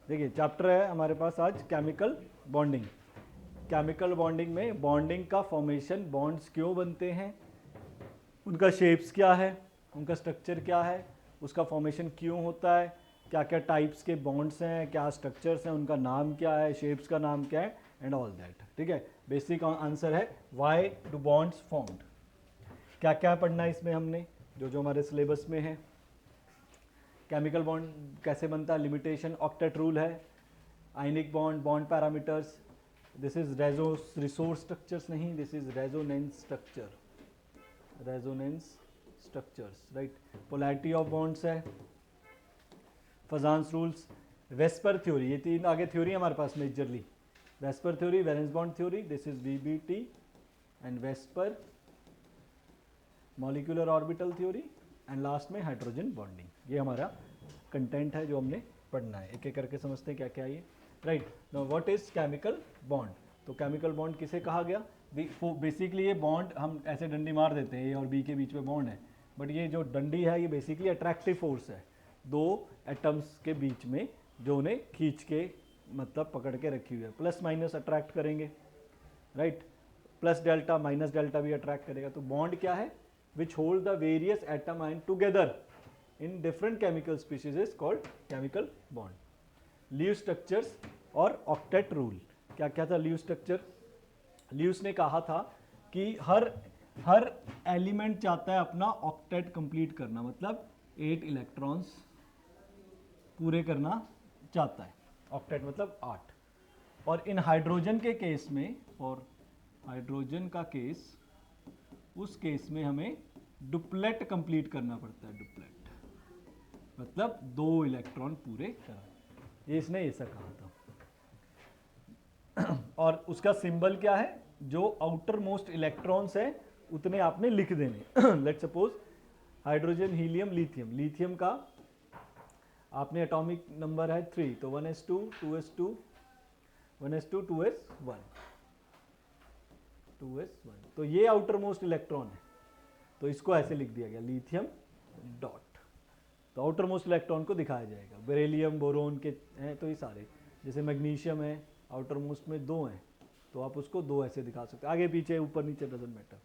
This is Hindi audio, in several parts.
देखिए चैप्टर है हमारे पास आज केमिकल बॉन्डिंग। केमिकल बॉन्डिंग में बॉन्डिंग का फॉर्मेशन, बॉन्ड्स क्यों बनते हैं, उनका शेप्स क्या है, उनका स्ट्रक्चर क्या है, उसका फॉर्मेशन क्यों होता है, क्या क्या टाइप्स के बॉन्ड्स हैं, क्या स्ट्रक्चर्स हैं, उनका नाम क्या है, शेप्स का नाम क्या है एंड ऑल दैट। ठीक है, बेसिक आंसर है व्हाई डू बॉन्ड्स फॉर्म्ड। क्या क्या पढ़ना है इसमें हमने, जो जो हमारे सिलेबस में है। केमिकल बॉन्ड कैसे बनता है, लिमिटेशन, ऑक्टेट रूल है, ionic bond, bond parameters, this is resource structures नहीं, this is resonance structure, resonance structures, right. Polarity of bonds है, फजान्स रूल्स, वेस्पर थ्योरी, ये तीन आगे थ्योरी हमारे पास majorly, VSEPR theory, valence bond theory, this is VBT and VSEPR, molecular orbital theory and last में हाइड्रोजन बॉन्डिंग। ये हमारा कंटेंट है जो हमने पढ़ना है। एक एक करके समझते हैं क्या क्या ये, right. Now what is chemical bond. तो केमिकल बॉन्ड किसे कहा गया, बेसिकली ये बॉन्ड हम ऐसे डंडी मार देते हैं, ए और बी के बीच में बॉन्ड है, बट ये जो डंडी है ये बेसिकली अट्रैक्टिव फोर्स है दो एटम्स के बीच में, जो उन्हें खींच के मतलब पकड़ के रखी हुई है। प्लस माइनस अट्रैक्ट करेंगे, right, plus delta minus delta भी अट्रैक्ट करेगा। तो बॉन्ड क्या है, which hold the various atom ion together in different chemical species is called chemical bond. Luce structures और ऑक्टेट रूल, क्या क्या था ल्यूस स्ट्रक्चर। ल्यूस ने कहा था कि हर एलिमेंट चाहता है अपना ऑक्टेट कंप्लीट करना, मतलब 8 इलेक्ट्रॉन्स पूरे करना चाहता है, ऑक्टेट मतलब 8। और इन हाइड्रोजन के केस में, और हाइड्रोजन का केस, उस केस में हमें डुप्लेट कंप्लीट करना पड़ता है, डुप्लेट मतलब 2 इलेक्ट्रॉन पूरे करना, ये इसने ऐसा कहा था। और उसका सिंबल क्या है, जो आउटर मोस्ट इलेक्ट्रॉन्स है उतने आपने लिख देने। Let's suppose hydrogen, helium, lithium, lithium का आपने एटॉमिक नंबर है 3, तो 1s2 2s2 1s2 2s1 2s1, तो ये आउटर मोस्ट इलेक्ट्रॉन है, तो इसको ऐसे लिख दिया गया लिथियम डॉट, तो आउटर मोस्ट इलेक्ट्रॉन को दिखाया जाएगा। बेरिलियम, बोरोन के हैं तो ये सारे, जैसे मैग्नीशियम है आउटर मोस्ट में 2 हैं, तो आप उसको 2 ऐसे दिखा सकते हैं, आगे पीछे ऊपर नीचे डजंट मैटर।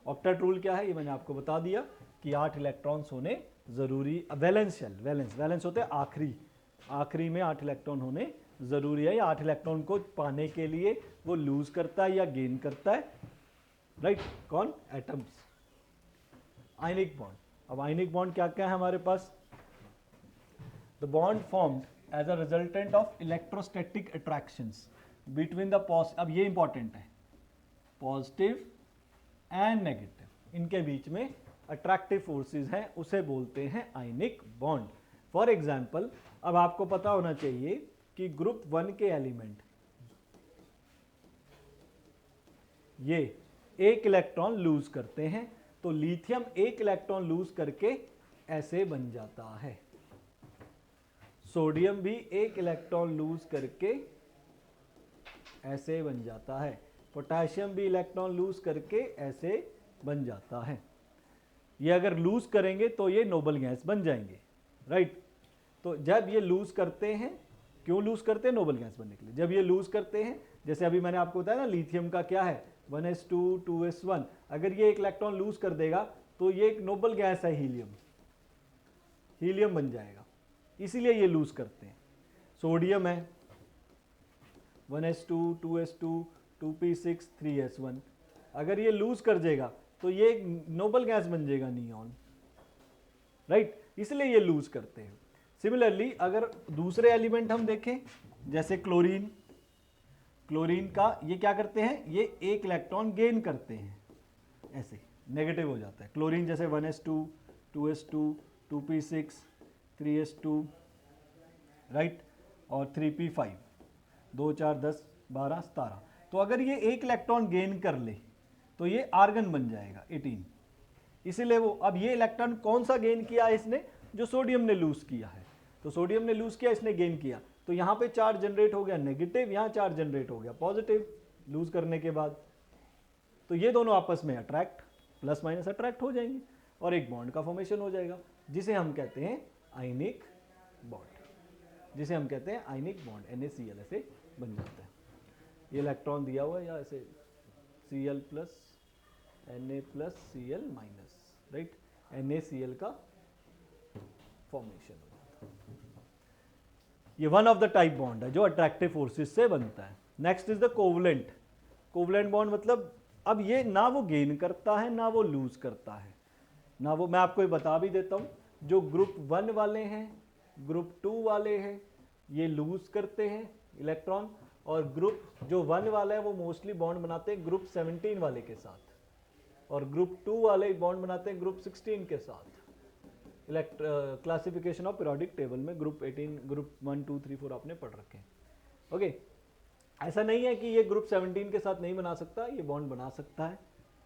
ऑक्टेट रूल क्या है ये मैंने आपको बता दिया कि 8 इलेक्ट्रॉन्स होने जरूरी, वैलेंस शेल, वैलेंस होते हैं आखिरी में 8 इलेक्ट्रॉन होने जरूरी है, या 8 इलेक्ट्रॉन को पाने के लिए वो लूज करता है या गेन करता है, राइट। कौन, एटम्स। आयनिक बॉन्ड, अब आयनिक बॉन्ड क्या क्या है हमारे पास, the bond formed as a resultant of electrostatic attractions between the अब ये इंपॉर्टेंट है, पॉजिटिव एंड नेगेटिव, इनके बीच में अट्रैक्टिव फोर्सेस हैं, उसे बोलते हैं आयनिक बॉन्ड। फॉर एग्जाम्पल, अब आपको पता होना चाहिए कि ग्रुप 1 के एलिमेंट ये 1 इलेक्ट्रॉन लूज करते हैं, तो लिथियम 1 इलेक्ट्रॉन लूज करके ऐसे बन जाता है, सोडियम भी 1 इलेक्ट्रॉन लूज करके ऐसे बन जाता है, पोटेशियम भी इलेक्ट्रॉन लूज करके ऐसे बन जाता है। ये अगर लूज करेंगे तो ये नोबल गैस बन जाएंगे, राइट। तो जब ये लूज करते हैं, क्यों लूज करते हैं, नोबल गैस बनने के लिए। जब ये लूज करते हैं, जैसे अभी मैंने आपको बताया ना, लिथियम का क्या है 1s2 2s1, अगर ये 1 इलेक्ट्रॉन लूज कर देगा तो ये एक नोबल गैस है, हीलियम बन जाएगा, इसीलिए ये लूज करते हैं। सोडियम है 1s2 2s2 2p6 3s1, अगर ये लूज कर देगा तो ये एक नोबल गैस बन जाएगा, नियॉन, राइट, इसलिए ये लूज करते हैं। सिमिलरली अगर दूसरे एलिमेंट हम देखें, जैसे क्लोरीन, क्लोरीन का ये क्या करते हैं, ये 1 इलेक्ट्रॉन गेन करते हैं, ऐसे नेगेटिव हो जाता है क्लोरीन, जैसे 1s2 2s2 2p6 3s2, right, और 3p5 2 4 10 12 17, तो अगर ये 1 इलेक्ट्रॉन गेन कर ले तो ये आर्गन बन जाएगा 18, इसीलिए वो, अब ये इलेक्ट्रॉन कौन सा गेन किया है इसने, जो सोडियम ने लूज किया है, तो सोडियम ने लूज किया, इसने गेन किया, तो यहाँ पे चार्ज जनरेट हो गया नेगेटिव, यहाँ चार्ज जनरेट हो गया पॉजिटिव लूज करने के बाद, तो ये दोनों आपस में अट्रैक्ट, प्लस माइनस अट्रैक्ट हो जाएंगे और एक बॉन्ड का फॉर्मेशन हो जाएगा, जिसे हम कहते हैं आयनिक बॉन्ड, जिसे हम कहते हैं आयनिक बॉन्ड, NaCl ऐसे बन जाता है। ये इलेक्ट्रॉन दिया हुआ है या ऐसे Cl plus Na plus Cl minus, right, NaCl का फॉर्मेशन हो जाता है। ये one of the type bond है जो अट्रैक्टिव फोर्सेस से बनता है। Next is the covalent. Covalent bond मतलब अब ये ना वो गेन करता है ना वो लूज करता है, ना वो, मैं आपको ये बता भी देता हूँ, जो ग्रुप 1 वाले हैं, ग्रुप 2 वाले हैं, ये लूज करते हैं इलेक्ट्रॉन, और ग्रुप जो 1 वाला है वो मोस्टली बॉन्ड बनाते हैं ग्रुप 17 वाले के साथ, और ग्रुप 2 वाले बॉन्ड बनाते हैं ग्रुप 16 के साथ। क्लासिफिकेशन ऑफ पीरियोडिक टेबल में ग्रुप 18, ग्रुप 1, 2, 3, 4 आपने पढ़ रखे हैं। ओके, ऐसा नहीं है कि ये ग्रुप 17 के साथ नहीं बना सकता, ये बॉन्ड बना सकता है।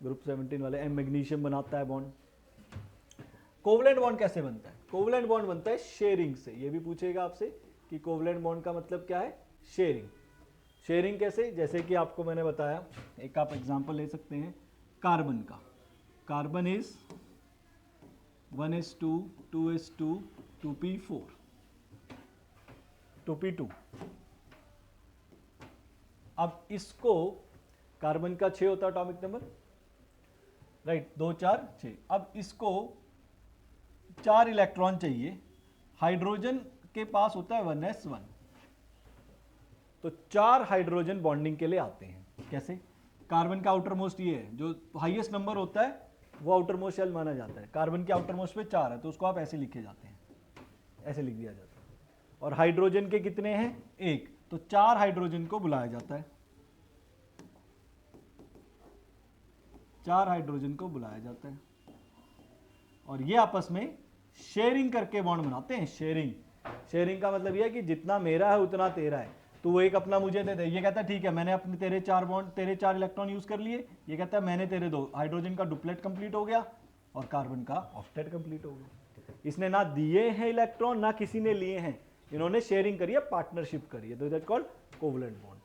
ग्रुप 17 वाले मैग्नीशियम बनाता है बॉन्ड। कोवलेंट बॉन्ड कैसे बनता है? कोवलेंट बॉन्ड बनता है शेयरिंग से। ये भी पूछेगा आपसे कि कोवलेंट बॉन्ड का मतलब क्या है? शेयरिंग। शेयरिंग कैसे? जैसे कि आपको मैंने बताया, एक आप एग्जांपल ले सकते हैं कार्बन का। Carbon is 1s2, 2s2, 2p4, 2p2। अब इसको, कार्बन का 6 होता है एटॉमिक नंबर, राइट, 2, 4, 6। अब इसको 4 इलेक्ट्रॉन चाहिए, हाइड्रोजन के पास होता है 1s1, तो 4 हाइड्रोजन बॉन्डिंग के लिए आते हैं। कैसे? कार्बन का आउटर मोस्ट ये है, जो हाईएस्ट नंबर होता है वो आउटर मोस्ट शेल माना जाता है। कार्बन के आउटर मोस्ट पे 4 है, तो उसको आप ऐसे लिखे जाते हैं, ऐसे लिख दिया जाता है। और हाइड्रोजन के कितने हैं? 1, तो 4 हाइड्रोजन को बुलाया जाता है, 4 हाइड्रोजन को बुलाया जाता है, और ये आपस में शेयरिंग करके बॉन्ड बनाते हैं। शेयरिंग, शेयरिंग का मतलब ये है कि जितना मेरा है उतना तेरा है, तो वो एक अपना मुझे दे दे। ये कहता है ठीक है, मैंने अपने तेरे 4 बॉन्ड, तेरे 4 इलेक्ट्रॉन यूज कर लिए। ये कहता है मैंने तेरे 2। हाइड्रोजन का डुप्लेट कंप्लीट हो गया और कार्बन का ऑक्टेट कंप्लीट हो गया। इसने ना दिए हैं इलेक्ट्रॉन, ना किसी ने लिए हैं, इन्होंने शेयरिंग करी है, पार्टनरशिप करी है, तो that called covalent bond.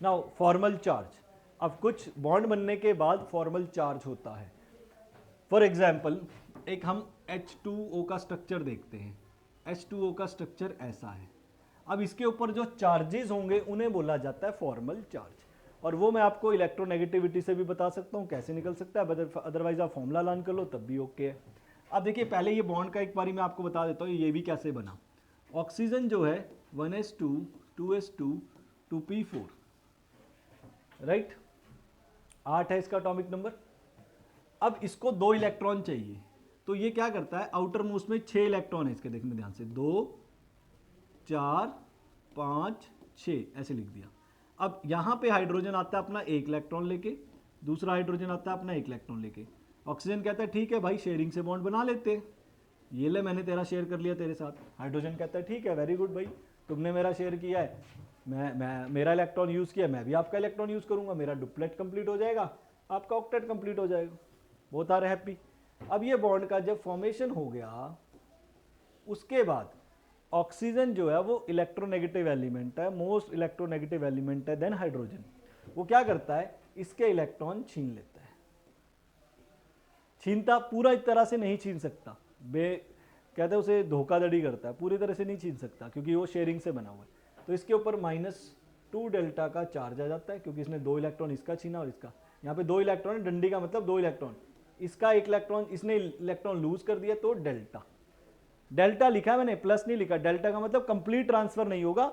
Now formal charge. अब कुछ बॉन्ड बनने के बाद फॉर्मल चार्ज होता है। फॉर एग्जाम्पल, एक हम H2O का स्ट्रक्चर देखते हैं। H2O का स्ट्रक्चर ऐसा है। अब इसके ऊपर जो चार्जेस होंगे उन्हें बोला जाता है फॉर्मल चार्ज, और वो मैं आपको इलेक्ट्रोनेगेटिविटी से भी बता सकता हूँ कैसे निकल सकता है, अदरवाइज आप फॉर्मूला लर्न कर लो तब भी ओके है। अब देखिए, पहले ये बॉन्ड का एक बारी मैं आपको बता देता हूँ ये भी कैसे बना। ऑक्सीजन जो है 1s2, 2s2, 2p4, राइट, 8 है इसका एटॉमिक नंबर। अब इसको 2 इलेक्ट्रॉन चाहिए, तो ये क्या करता है, आउटर मोस्ट में 6 इलेक्ट्रॉन है इसके, देखने ध्यान से, 2, 4, 5, 6 ऐसे लिख दिया। अब यहाँ पे हाइड्रोजन आता है अपना 1 इलेक्ट्रॉन लेके, दूसरा हाइड्रोजन आता है अपना 1 इलेक्ट्रॉन लेके। ऑक्सीजन कहता है ठीक है भाई, शेयरिंग से बॉन्ड बना लेते हैं, ये ले मैंने तेरा शेयर कर लिया तेरे साथ। हाइड्रोजन कहता है ठीक है, वेरी गुड भाई, तुमने मेरा शेयर किया है, मैं मेरा इलेक्ट्रॉन यूज़ किया, मैं भी आपका इलेक्ट्रॉन यूज़ करूँगा, मेरा डुप्लेट कंप्लीट हो जाएगा, आपका ऑक्टेट कंप्लीट हो जाएगा, बहुत आर हैप्पी। अब ये बॉन्ड का जब फॉर्मेशन हो गया, उसके बाद ऑक्सीजन जो है वो इलेक्ट्रोनेगेटिव एलिमेंट है, मोस्ट इलेक्ट्रोनेगेटिव एलिमेंट है देन हाइड्रोजन। वो क्या करता है, इसके इलेक्ट्रॉन छीन लेता है। छीनता पूरा एक तरह से नहीं छीन सकता, कहते हैं उसे धोखाधड़ी करता है, पूरी तरह से नहीं छीन सकता क्योंकि वो शेयरिंग से बना हुआ है। तो इसके ऊपर -2 डेल्टा का चार्ज आ जाता है, क्योंकि इसने 2 इलेक्ट्रॉन इसका छीना और इसका, यहाँ पे 2 इलेक्ट्रॉन, डंडी का मतलब 2 इलेक्ट्रॉन, इसका 1 इलेक्ट्रॉन, इसने इलेक्ट्रॉन लूज कर दिया, तो डेल्टा, डेल्टा लिखा है मैंने, प्लस नहीं लिखा। डेल्टा का मतलब कंप्लीट ट्रांसफर नहीं होगा।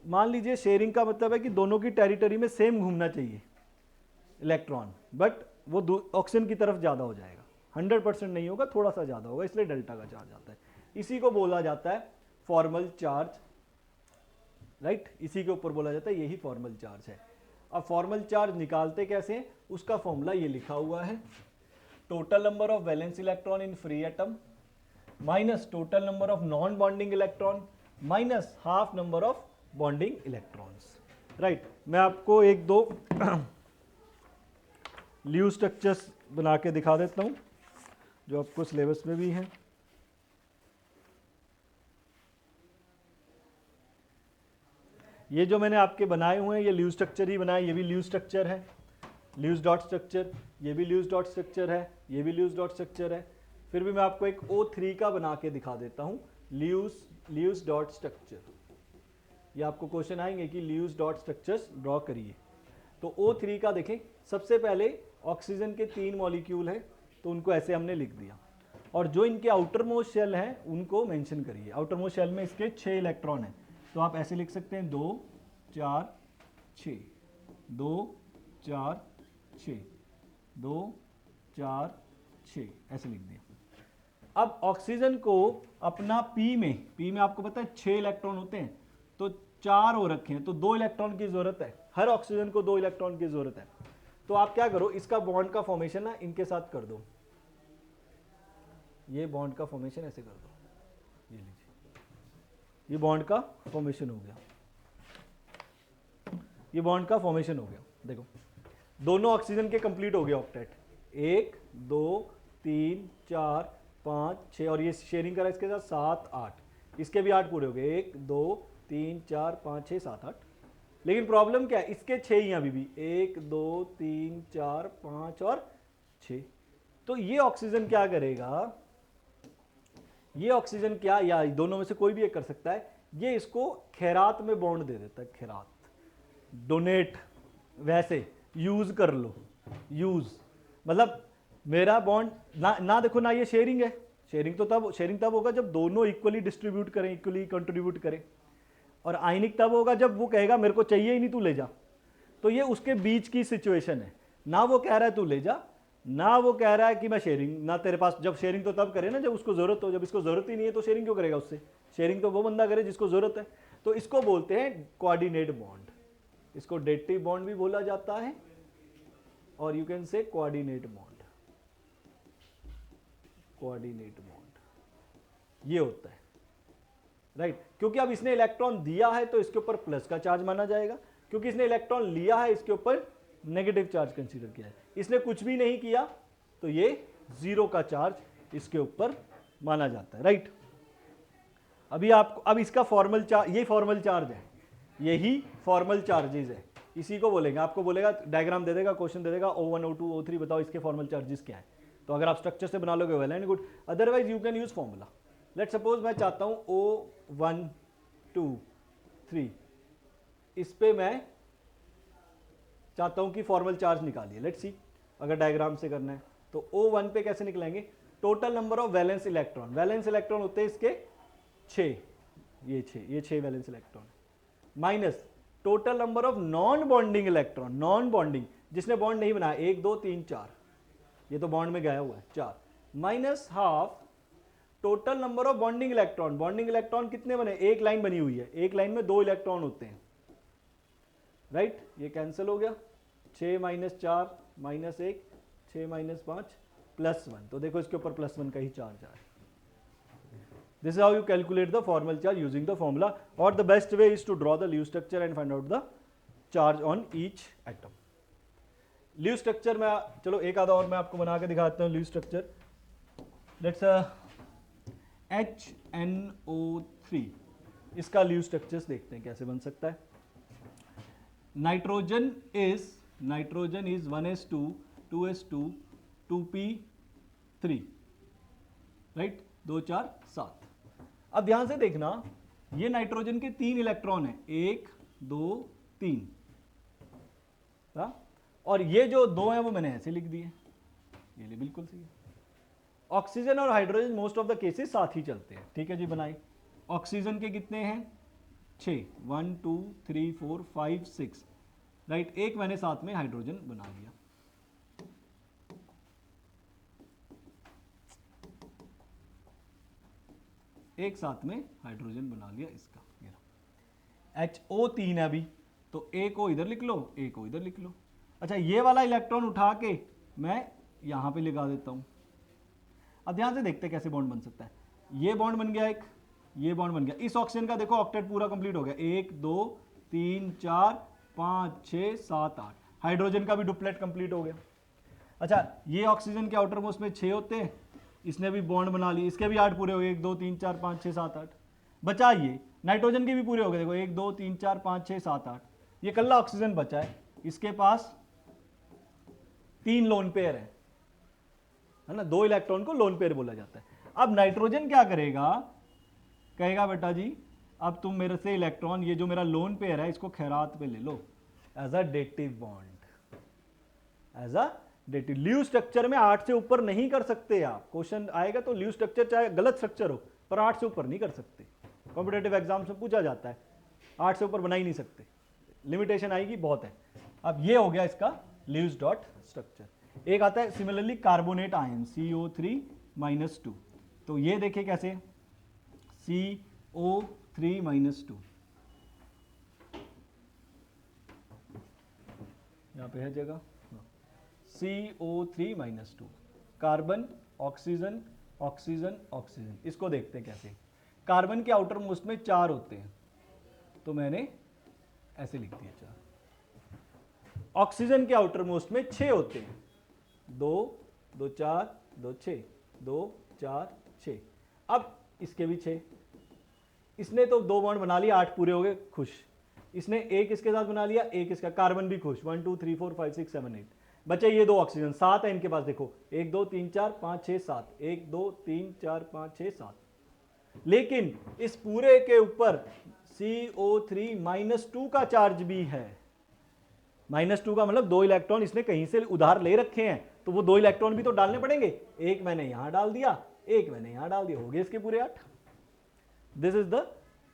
मान लीजिए शेयरिंग का मतलब है कि दोनों की टेरिटरी में सेम घूमना चाहिए इलेक्ट्रॉन, बट वो ऑक्सीजन की तरफ ज़्यादा हो जाएगा, 100% नहीं होगा, थोड़ा सा ज़्यादा होगा, इसलिए डेल्टा का चार्ज आता है। इसी को बोला जाता है फॉर्मल चार्ज, राइट, इसी के ऊपर बोला जाता है यही फॉर्मल चार्ज है। अब फॉर्मल चार्ज निकालते कैसे हैं, उसका फॉर्मूला ये लिखा हुआ है, total number of valence electron in free atom minus total number of non bonding electron minus half number of bonding electrons, right. मैं आपको 1-2 ल्यूज स्ट्रक्चर्स बना के दिखा देता हूं जो आपको सिलेबस में भी हैं। ये जो मैंने आपके बनाए हुए हैं ये ल्यूज स्ट्रक्चर ही बनाए, ये भी ल्यूज स्ट्रक्चर है, ल्यूज डॉट स्ट्रक्चर, ये भी ल्यूज डॉट स्ट्रक्चर है, ये भी ल्यूज डॉट स्ट्रक्चर है। फिर भी मैं आपको एक O3 का बना के दिखा देता हूँ ल्यूस डॉट स्ट्रक्चर, ये आपको क्वेश्चन आएंगे कि ल्यूस डॉट स्ट्रक्चर्स ड्रॉ करिए। तो O3 का देखें, सबसे पहले ऑक्सीजन के 3 मॉलिक्यूल हैं, तो उनको ऐसे हमने लिख दिया, और जो इनके आउटर मोस्ट शेल हैं उनको मेंशन करिए। आउटर मोस्ट शेल में इसके 6 इलेक्ट्रॉन हैं, तो आप ऐसे लिख सकते हैं 2 4 6, 2 4 6, 2 4 6, ऐसे लिख दिया। अब ऑक्सीजन को अपना पी में आपको पता है 6 इलेक्ट्रॉन होते हैं, तो 4 हो रखे हैं, तो 2 इलेक्ट्रॉन की जरूरत है, हर ऑक्सीजन को 2 इलेक्ट्रॉन की जरूरत है। तो आप क्या करो, इसका बॉन्ड का फॉर्मेशन ना इनके साथ कर दो, ये बॉन्ड का फॉर्मेशन ऐसे कर दो, ये लीजिए, ये बॉन्ड का फॉर्मेशन हो गया, ये बॉन्ड का फॉर्मेशन हो गया। देखो दोनों ऑक्सीजन के कंप्लीट हो गए ऑक्टेट, 1 2 3 4 5 6, और ये शेयरिंग करा इसके साथ 7 8, इसके भी 8 पूरे हो गए, 1 2 3 4 5 6 7 8। लेकिन प्रॉब्लम क्या है, इसके 6 ही अभी भी, 1 2 3 4 5 और 6। तो ये ऑक्सीजन क्या करेगा, ये ऑक्सीजन क्या, या दोनों में से कोई भी एक कर सकता है, ये इसको खैरात में बॉन्ड दे देता है, खैरात, डोनेट, वैसे यूज कर लो, यूज मतलब मेरा बॉन्ड ना देखो ना, ये शेयरिंग है, शेयरिंग तब होगा जब दोनों इक्वली डिस्ट्रीब्यूट करें, इक्वली कंट्रीब्यूट करें, और आयनिक तब होगा जब वो कहेगा मेरे को चाहिए ही नहीं, तू ले जा। तो ये उसके बीच की सिचुएशन है, ना वो कह रहा है तू ले जा, ना वो कह रहा है कि मैं शेयरिंग, ना तेरे पास, जब शेयरिंग तो तब करे ना जब उसको जरूरत हो, जब इसको जरूरत ही नहीं है तो शेयरिंग क्यों करेगा उससे, शेयरिंग तो वो बंदा करे जिसको जरूरत है। तो इसको बोलते हैं कोऑर्डिनेट बॉन्ड, इसको डेटिव बॉन्ड भी बोला जाता है, और you can say coordinate bond, coordinate bond ये होता है, राइट। क्योंकि अब इसने इलेक्ट्रॉन दिया है तो इसके ऊपर प्लस का चार्ज माना जाएगा, क्योंकि इसने इलेक्ट्रॉन लिया है इसके ऊपर नेगेटिव चार्ज कंसीडर किया है, इसने कुछ भी नहीं किया तो ये 0 का चार्ज इसके ऊपर माना जाता है, राइट। अभी आपको, अब इसका फॉर्मल चार्ज, ये फॉर्मल चार्ज है, यही फॉर्मल चार्जेस है, इसी को बोलेंगे। आपको बोलेगा, डायग्राम दे देगा, क्वेश्चन दे देगा, O1 O2 O3 बताओ इसके फॉर्मल चार्जेस क्या है, तो अगर आप स्ट्रक्चर से बना लोगे well and good, otherwise you can use formula. Let suppose मैं चाहता हूं O1 2 3, इस पे मैं चाहता हूं कि फॉर्मल चार्ज निकालिए, लेट्स सी, अगर डायग्राम से करना है तो O1 पे कैसे निकलेंगे, total number of valence electron, valence electron होते हैं इसके 6, ये 6 valence electron, minus total number of non bonding electron, non bonding जिसने बॉन्ड नहीं बनाया, 1 2 3 4, ये तो बॉन्ड में गया हुआ है 4, minus half total number of bonding electron, bonding electron कितने बने, एक लाइन बनी हुई है, एक लाइन में 2 इलेक्ट्रॉन होते हैं, राइट, ये कैंसिल हो गया, 6 माइनस 4 माइनस 1, 6 माइनस 5 प्लस 1, तो देखो इसके ऊपर प्लस 1 का ही चार्ज आया। This is how you calculate the formal charge using the formula, or the best way is to draw the Lewis structure and find out the charge on each atom. Lewis structure में चलो एक आधा और मैं आपको बना के दिखाता हूँ Lewis structure. Let's HNO3, इसका Lewis structures देखते हैं कैसे बन सकता है। Nitrogen is 1s2 2s2 2p3, right, 2 4 7। अब ध्यान से देखना, ये नाइट्रोजन के 3 इलेक्ट्रॉन हैं, 1 2 3, और ये जो 2 हैं वो मैंने ऐसे लिख दिए, ये लिए बिल्कुल सही है। ऑक्सीजन और hydrogen most of the cases साथ ही चलते हैं, ठीक है जी, बनाए। ऑक्सीजन के कितने हैं, 6, 1 2 3 4 5 6, राइट, एक मैंने साथ में हाइड्रोजन बना लिया। एक साथ में हाइड्रोजन बना लिया इसका, HO3 है अभी, तो ए को इधर लिख लो, ए को इधर लिख लो। अच्छा, ये वाला इलेक्ट्रॉन उठा के मैं यहां पे लगा देता हूं। अब ध्यान से देखते हैं कैसे बॉन्ड बन सकता है। ये बॉन्ड बन गया एक, ये बॉन्ड बन गया, इस ऑक्सीजन का देखो ऑक्टेट पूरा कंप्लीट हो गया, 1 2 3 4 5 6 7 8, हाइड्रोजन का भी डुप्लेट कंप्लीट हो गया। अच्छा, ये ऑक्सीजन के आउटर मोस्ट में 6 होते हैं, इसने भी बॉन्ड बना ली, इसके भी 8 पूरे हो गए, 1 2 3 4 5 6 7 8। बचा ये नाइट्रोजन के भी पूरे हो गए, देखो 1 2 3 4 5 6 7 8, ये कल्ला ऑक्सीजन बचा है, इसके पास 3 लोन पेयर है ना, 2 इलेक्ट्रॉन को लोन पेयर बोला जाता है। अब नाइट्रोजन क्या करेगा, कहेगा बेटा जी अब तुम मेरे से इलेक्ट्रॉन, ये जो मेरा लोन पेयर है इसको खैरात पे ले लो as a dative bond, as a dative. Lewis structure में 8 से ऊपर नहीं कर सकते आप। क्वेश्चन आएगा तो ल्यूज स्ट्रक्चर चाहे गलत स्ट्रक्चर हो पर 8 से ऊपर नहीं कर सकते। कॉम्पिटेटिव एग्जाम में पूछा जाता है, 8 से ऊपर बना ही नहीं सकते, लिमिटेशन आएगी बहुत है। अब ये हो गया इसका ल्यूज डॉट स्ट्रक्चर। एक आता है सिमिलरली कार्बोनेट आयन CO3-2। तो ये देखिए कैसे, CO3-2, यहां पे है जगह, CO3-2, carbon oxygen oxygen oxygen. इसको देखते हैं कैसे। कार्बन के आउटर मोस्ट में 4 होते हैं तो मैंने ऐसे लिख दिया 4। ऑक्सीजन के आउटर मोस्ट में 6 होते हैं, 2 2 4 2 6 2 4 6। अब इसके भी 6, इसने तो 2 बॉन्ड बना लिया, 8 पूरे हो गए, खुश। इसने एक इसके साथ बना लिया, एक इसका, कार्बन भी खुश। 1 2 3 4 5 6 7 8 बचे ये 2 ऑक्सीजन, 7 है इनके पास। देखो 1 2 3 4 5 6 7, 1 2 3 4 5 6 7। लेकिन इस पूरे के ऊपर CO3-2 का चार्ज भी है। -2 का मतलब 2 इलेक्ट्रॉन इसने कहीं से उधार ले रखे हैं, तो वो 2 इलेक्ट्रॉन भी तो डालने पड़ेंगे। एक मैंने यहां डाल दिया, एक मैंने यहां डाल दिया, हो गए इसके पूरे 8। This is the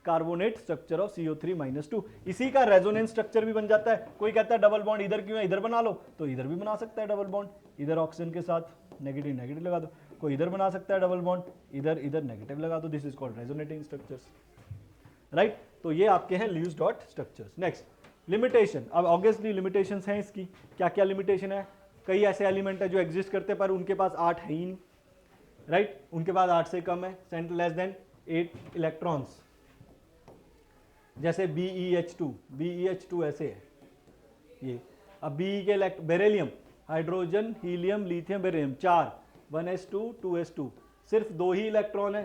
carbonate structure of CO3-2। इसी का रेजोनेंस स्ट्रक्चर भी बन जाता है। कोई कहता है डबल बॉन्ड इधर क्यों है, इधर बना लो, तो इधर भी बना सकता है डबल बॉन्ड, इधर ऑक्सीजन के साथ नेगेटिव नेगेटिव लगा दो। कोई इधर बना सकता है डबल बॉन्ड, इधर इधर नेगेटिव लगा दो। This is called resonating structures, right. तो ये आपके हैं ल्यूज डॉट स्ट्रक्चर्स। Next limitation. अब ऑब्वियसली लिमिटेशंस हैं इसकी। क्या क्या लिमिटेशन है? कई ऐसे एलिमेंट है जो एग्जिस्ट करते हैं पर उनके पास 8 है ही नहीं, राइट। उनके पास 8 से कम है, सेंट लेस देन 8 इलेक्ट्रॉन्स, जैसे BeH2 ऐसे है ये। अब Be के beryllium, hydrogen, helium, lithium, beryllium 4, 1s2 2s2, सिर्फ 2 ही इलेक्ट्रॉन है।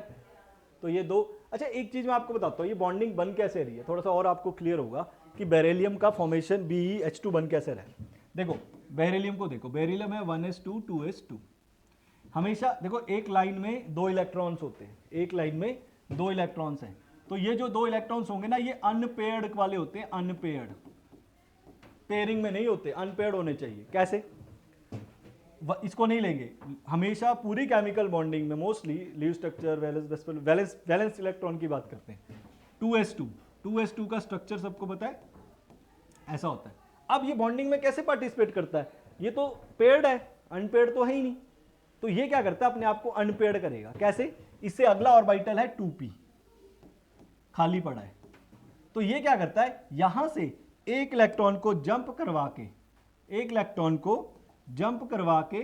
तो ये 2। अच्छा एक चीज मैं आपको बताता हूँ, ये बॉन्डिंग बन कैसे रही है, थोड़ा सा और आपको क्लियर होगा कि बेरिलियम का फॉर्मेशन BeH2 बन कैसे रहा है। देखो बेरिलियम को देखो, बेरिलियम है 1s2 2s2। हमेशा देखो एक लाइन में 2 इलेक्ट्रॉन्स होते हैं, एक लाइन में 2 इलेक्ट्रॉन्स हैं। तो ये जो 2 इलेक्ट्रॉन्स होंगे ना, ये अनपेयर्ड वाले होते हैं, अनपेयर्ड, पेयरिंग में नहीं होते, अनपेयर्ड होने चाहिए। कैसे? इसको नहीं लेंगे हमेशा। पूरी केमिकल बॉन्डिंग में mostly leave structure, valence electron की बात करते हैं। 2s2 का स्ट्रक्चर सबको पता है, ऐसा होता है। अब ये बॉन्डिंग में कैसे पार्टिसिपेट करता है? ये तो पेयर्ड है, अनपेयर्ड तो है ही नहीं। तो ये क्या करता है, अपने आप को अनपेयर्ड करेगा। कैसे? इससे अगला ऑर्बिटल है 2p, खाली पड़ा है। तो ये क्या करता है, यहां से एक इलेक्ट्रॉन को जंप करवा के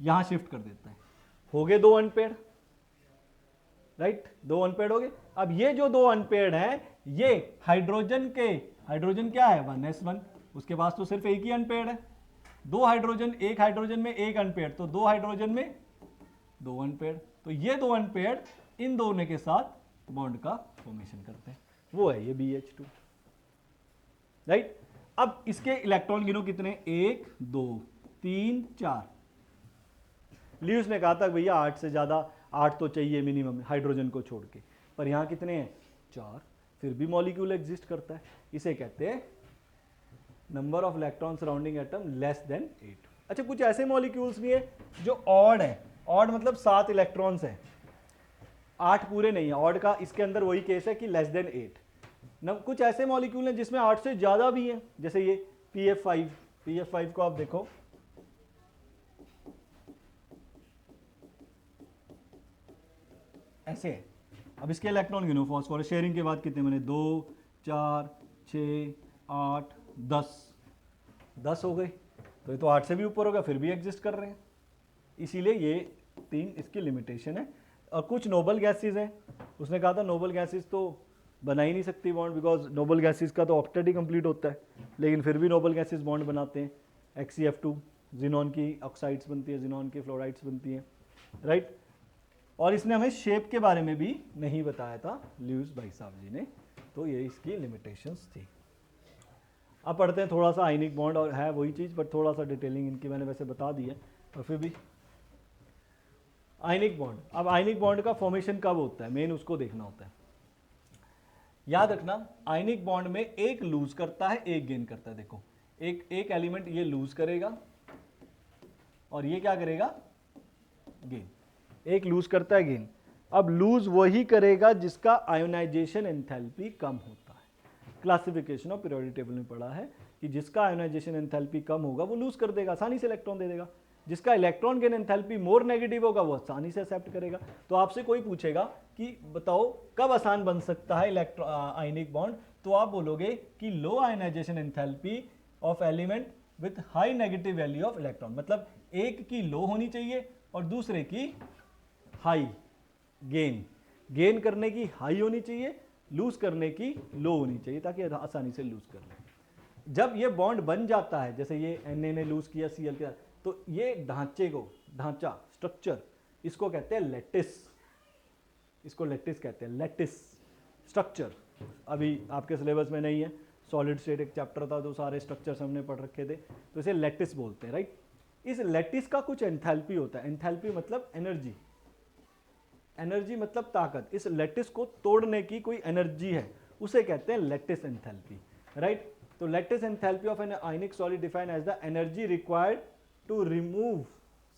यहां शिफ्ट कर देता है। हो गए 2 अनपेयर्ड, राइट। 2 अनपेयर्ड हो गए। अब ये जो 2 अनपेयर्ड हैं, ये हाइड्रोजन क्या है 1s1, उसके पास तो सिर्फ एक ही अनपेयर्ड है। 2 हाइड्रोजन, एक हाइड्रोजन में एक अनपेयर्ड, तो 2 हाइड्रोजन में 2 अनपेयर्ड। तो ये 2 अनपेयर्ड इन दोनों के साथ बॉन्ड का फॉर्मेशन करते हैं, वो है ये BH2, राइट। अब इसके इलेक्ट्रॉन गिनो कितने, 1 2 3 4। ल्यूस ने कहा था भैया 8 से ज्यादा, 8 तो चाहिए मिनिमम हाइड्रोजन को छोड़ के, पर यहां कितने हैं 4, फिर भी मॉलिक्यूल एग्जिस्ट करता है। इसे कहते हैं number of electron surrounding atom less than 8। अच्छा कुछ ऐसे मॉलिक्यूल्स भी है जो ऑड है, ऑड मतलब 7 इलेक्ट्रॉन्स हैं, 8 पूरे नहीं है। ऑड का इसके अंदर वही केस है कि लेस देन 8। कुछ ऐसे मॉलिक्यूल हैं जिसमें 8 से ज्यादा भी हैं, जैसे ये PF5 को आप देखो, ऐसे है। अब इसके इलेक्ट्रॉन गिनो, फॉस्फोरस शेयरिंग के बाद कितने बने, 2 4 6 8 10 हो गए। तो ये तो 8 से भी ऊपर होगा, फिर भी एग्जिस्ट कर रहे हैं। इसीलिए ये 3 इसकी लिमिटेशन है। और कुछ नोबल गैसेज हैं, उसने कहा था नोबल गैसेज तो बना ही नहीं सकती बॉन्ड, बिकॉज नोबल गैसेज का तो ऑक्टेट ही कंप्लीट होता है, लेकिन फिर भी नोबल गैसेज बॉन्ड बनाते हैं। XeF2, जिनॉन की ऑक्साइड्स बनती है, जिनॉन की फ्लोराइड्स बनती हैं, राइट। और इसने हमें शेप के बारे में भी नहीं बताया था ल्यूस भाई साहब जी ने, तो ये इसकी लिमिटेशंस थी। अब पढ़ते हैं थोड़ा सा आयनिक बॉन्ड, और है वही चीज़ बट थोड़ा सा डिटेलिंग इनकी मैंने वैसे बता दी है, और फिर भी आयनिक बॉन्ड, अब आयनिक बॉन्ड का फॉर्मेशन कब होता है, मेन उसको देखना होता है। याद रखना आयनिक बॉन्ड में एक लूज करता है एक गेन करता है। देखो एक एलिमेंट ये लूज करेगा और ये क्या करेगा, गेन। एक लूज करता है गेन। अब लूज वही करेगा जिसका आयोनाइजेशन एंथैल्पी कम होता है। क्लासिफिकेशन ऑफ पीरियोडिक टेबल में पढ़ा है कि जिसका आयोनाइजेशन एंथैल्पी कम होगा वो लूज कर देगा, आसानी से इलेक्ट्रॉन दे देगा। जिसका electron gain enthalpy more negative होगा वो आसानी से एक्सेप्ट करेगा। तो आपसे कोई पूछेगा कि बताओ कब आसान बन सकता है आयनिक बॉन्ड, तो आप बोलोगे कि low ionization enthalpy of element with high negative value of electron, मतलब एक की लो होनी चाहिए और दूसरे की हाई। गेन करने की हाई होनी चाहिए, लूज करने की लो होनी चाहिए, ताकि आसानी से लूज कर ले। जब ये बॉन्ड बन जाता है, जैसे ये Na ने लूज किया Cl के, तो ये ढांचे को, ढांचा स्ट्रक्चर, इसको कहते हैं लैटिस। इसको लैटिस कहते हैं, लैटिस स्ट्रक्चर। अभी आपके सिलेबस में नहीं है, सॉलिड स्टेट एक चैप्टर था तो सारे स्ट्रक्चर्स हमने पढ़ रखे थे, तो इसे लैटिस बोलते हैं, राइट। इस लैटिस का कुछ एंथैल्पी होता है, एंथैल्पी मतलब एनर्जी, एनर्जी मतलब ताकत। इस लैटिस को तोड़ने की कोई एनर्जी है, उसे कहते हैं लैटिस एंथैल्पी, राइट। तो lattice enthalpy of an ionic solid defined as the energy required to remove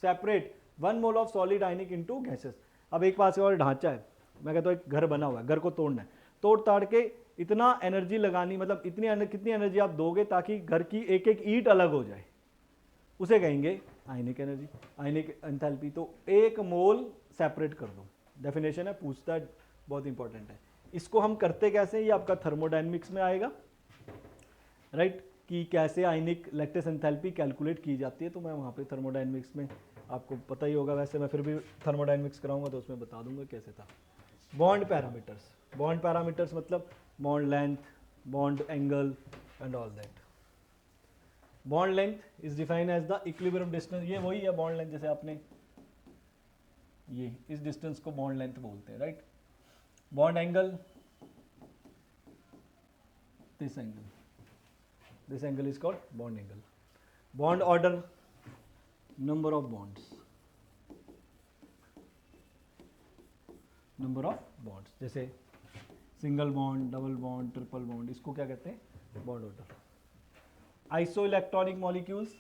separate 1 mole of solid ionic into gases. अब एक पास और ढांचा है, मैं कहता हूँ एक घर बना हुआ है, घर को तोड़ना है, तोड़ ताड़ के इतना एनर्जी लगानी, मतलब कितनी एनर्जी आप दोगे ताकि घर की एक एक ईंट अलग हो जाए, उसे कहेंगे आयनिक एनर्जी, आयनिक एंथैल्पी। तो 1 मोल सेपरेट कर दो, डेफिनेशन है, पूछता है, बहुत इंपॉर्टेंट है। इसको हम करते कैसे, ये आपका थर्मोडायनेमिक्स में आएगा, राइट, कि कैसे आयनिक लैटिस एंथैल्पी कैलकुलेट की जाती है। तो मैं वहाँ पे थर्मोडायनेमिक्स में, आपको पता ही होगा, वैसे मैं फिर भी थर्मोडायनेमिक्स कराऊंगा तो उसमें बता दूंगा कैसे था। बॉन्ड पैरामीटर्स, बॉन्ड पैरामीटर्स मतलब bond length, bond angle and all that. Bond length is defined as the equilibrium distance, ये वही है बॉन्ड लेंथ, जैसे आपने ये इस डिस्टेंस को बॉन्ड लेंथ बोलते हैं, right. Bond angle, this angle is called bond angle. Bond order, number of bonds, number of bonds, जैसे single bond, double bond, triple bond, इसको क्या कहते हैं, bond order. Isoelectronic molecules,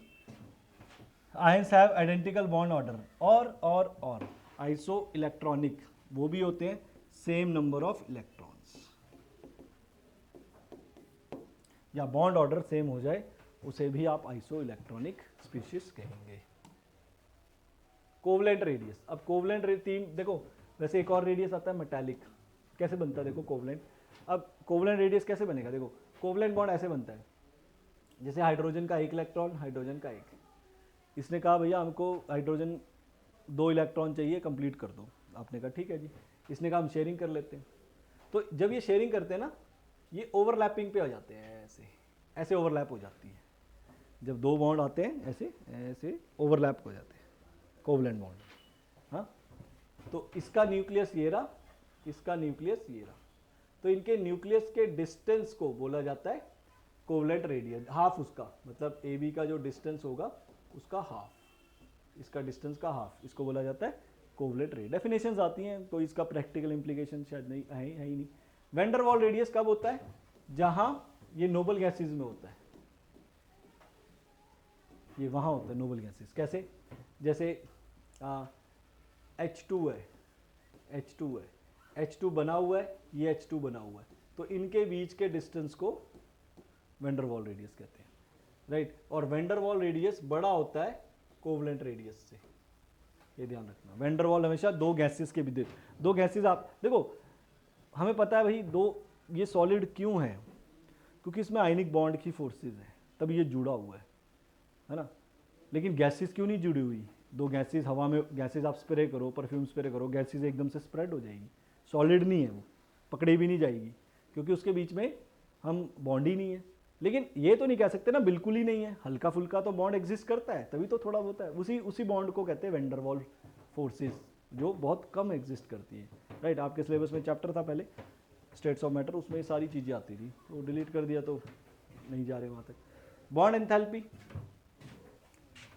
ions have identical bond order, और आइसो इलेक्ट्रॉनिक वो भी होते हैं सेम नंबर ऑफ इलेक्ट्रॉन्स, या बॉन्ड ऑर्डर सेम हो जाए उसे भी आप आइसो इलेक्ट्रॉनिक स्पीशीज कहेंगे। कोवलेंट रेडियस, अब कोवलेंट तीन देखो, वैसे एक और रेडियस आता है मेटालिक, कैसे बनता है देखो कोवलेंट। अब कोवलेंट रेडियस कैसे बनेगा, देखो कोवलेंट बॉन्ड ऐसे बनता है, जैसे हाइड्रोजन का 1 इलेक्ट्रॉन, हाइड्रोजन का 1, इसने कहा भैया हमको हाइड्रोजन 2 इलेक्ट्रॉन चाहिए, कंप्लीट कर दो, आपने कहा ठीक है जी, इसने कहा हम शेयरिंग कर लेते हैं। तो जब ये शेयरिंग करते हैं ना, ये ओवरलैपिंग पे आ जाते हैं, ऐसे ओवरलैप हो जाती है, जब 2 बॉन्ड आते हैं ऐसे ओवरलैप हो जाते हैं, कोवलेंट बॉन्ड। हाँ, तो इसका न्यूक्लियस ये रहा, इसका न्यूक्लियस ये रहा, तो इनके न्यूक्लियस के डिस्टेंस को बोला जाता है कोवलेंट रेडियस, हाफ उसका, मतलब ए बी का जो डिस्टेंस होगा उसका हाफ, इसका डिस्टेंस का हाफ, इसको बोला जाता है कोवलेंट रेडियस। डेफिनेशंस आती हैं, कोई इसका प्रैक्टिकल इंप्लीकेशन शायद नहीं है ही नहीं। वैन डर वाल रेडियस कब होता है, जहां ये नोबल गैसेज में होता है, ये वहां होता है नोबल गैसेज। कैसे, जैसे H2 है, H2 बना हुआ है, ये H2 बना हुआ है, तो इनके बीच के डिस्टेंस को वैन डर वाल रेडियस कहते हैं, राइट। और वैन डर वाल रेडियस बड़ा होता है कोवलेंट रेडियस से, ये ध्यान रखना। वैन डर वाल हमेशा 2 गैसेस के बीच, 2 गैसेस, आप देखो हमें पता है भाई 2, ये सॉलिड क्यों है, क्योंकि इसमें आयनिक बॉन्ड की फोर्सेस है, तब ये जुड़ा हुआ है ना। लेकिन गैसेस क्यों नहीं जुड़ी हुई, 2 गैसेस हवा में, गैसेस आप स्प्रे करो, परफ्यूम स्प्रे करो, गैसेस एकदम से स्प्रेड हो जाएगी, सॉलिड नहीं है वो, पकड़ी भी नहीं जाएगी, क्योंकि उसके बीच में हम बॉन्ड ही नहीं है। लेकिन ये तो नहीं कह सकते ना बिल्कुल ही नहीं है, हल्का फुल्का तो बॉन्ड एग्जिस्ट करता है, तभी तो थोड़ा होता है, उसी बॉन्ड को कहते हैं वैन डर वाल फोर्सेस, जो बहुत कम एग्जिस्ट करती है, राइट। आपके सिलेबस में चैप्टर था पहले स्टेट्स ऑफ मैटर, उसमें ये सारी चीज़ें आती थी, तो डिलीट कर दिया तो नहीं जा रहे वहाँ तक। बॉन्ड एंथैल्पी,